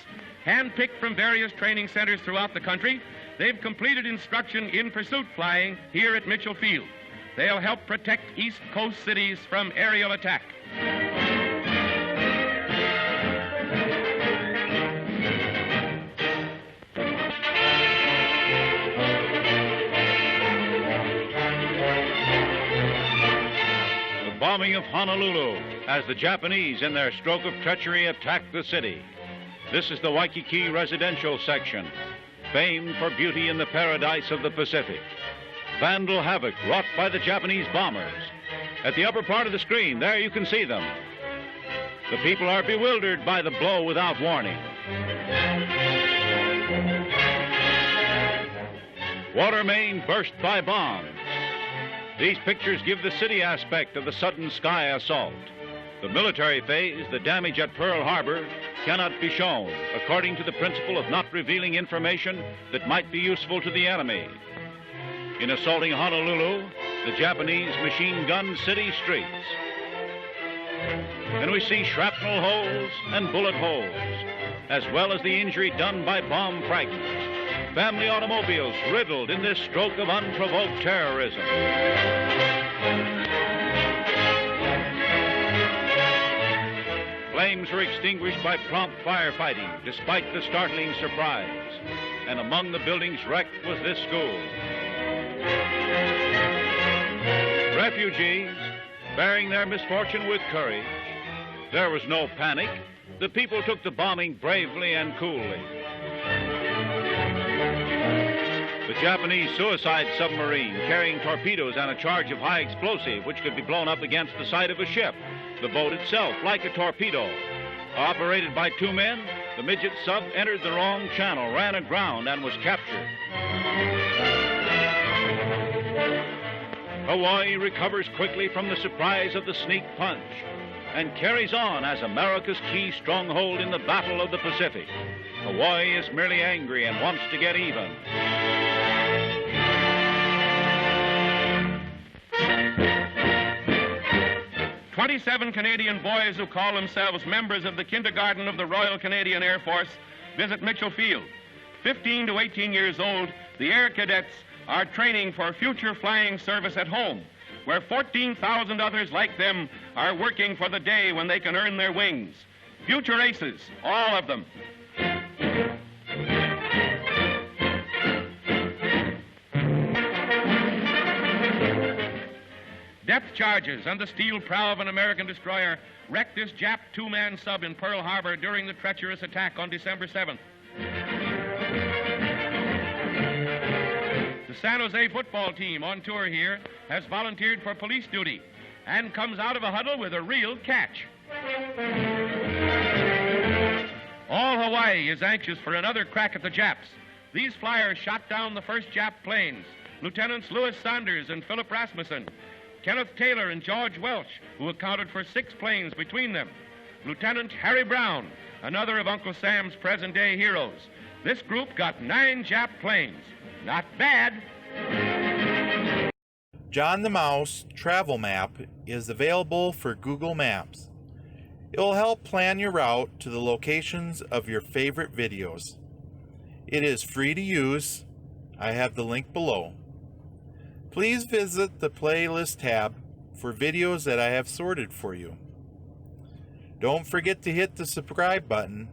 Handpicked from various training centers throughout the country, they've completed instruction in pursuit flying here at Mitchell Field. They'll help protect East Coast cities from aerial attack. Bombing of Honolulu as the Japanese, in their stroke of treachery, attacked the city. This is the Waikiki residential section, famed for beauty in the paradise of the Pacific. Vandal havoc wrought by the Japanese bombers. At the upper part of the screen, there you can see them. The people are bewildered by the blow without warning. Water main burst by bombs. These pictures give the city aspect of the sudden sky assault. The military phase, the damage at Pearl Harbor, cannot be shown, according to the principle of not revealing information that might be useful to the enemy. In assaulting Honolulu, the Japanese machine gunned city streets. And we see shrapnel holes and bullet holes, as well as the injury done by bomb fragments. Family automobiles riddled in this stroke of unprovoked terrorism. Flames were extinguished by prompt firefighting, despite the startling surprise. And among the buildings wrecked was this school. Refugees, bearing their misfortune with courage. There was no panic. The people took the bombing bravely and coolly. The Japanese suicide submarine carrying torpedoes and a charge of high explosive which could be blown up against the side of a ship. The boat itself, like a torpedo. Operated by two men, the midget sub entered the wrong channel, ran aground, and was captured. Hawaii recovers quickly from the surprise of the sneak punch and carries on as America's key stronghold in the Battle of the Pacific. Hawaii is merely angry and wants to get even. 27 Canadian boys who call themselves members of the Kindergarten of the Royal Canadian Air Force visit Mitchell Field. 15 to 18 years old, the Air Cadets are training for future flying service at home, where 14,000 others like them are working for the day when they can earn their wings. Future aces, all of them. Depth charges and the steel prow of an American destroyer wrecked this Jap two-man sub in Pearl Harbor during the treacherous attack on December 7th. The San Jose football team on tour here has volunteered for police duty and comes out of a huddle with a real catch. All Hawaii is anxious for another crack at the Japs. These flyers shot down the first Jap planes, Lieutenants Louis Sanders and Philip Rasmussen, Kenneth Taylor and George Welch, who accounted for 6 planes between them, Lieutenant Harry Brown, another of Uncle Sam's present-day heroes. This group got 9 Jap planes. Not bad. John the Mouse travel map is available for Google Maps. It will help plan your route to the locations of your favorite videos. It is free to use. I have the link below. Please visit the playlist tab for videos that I have sorted for you. Don't forget to hit the subscribe button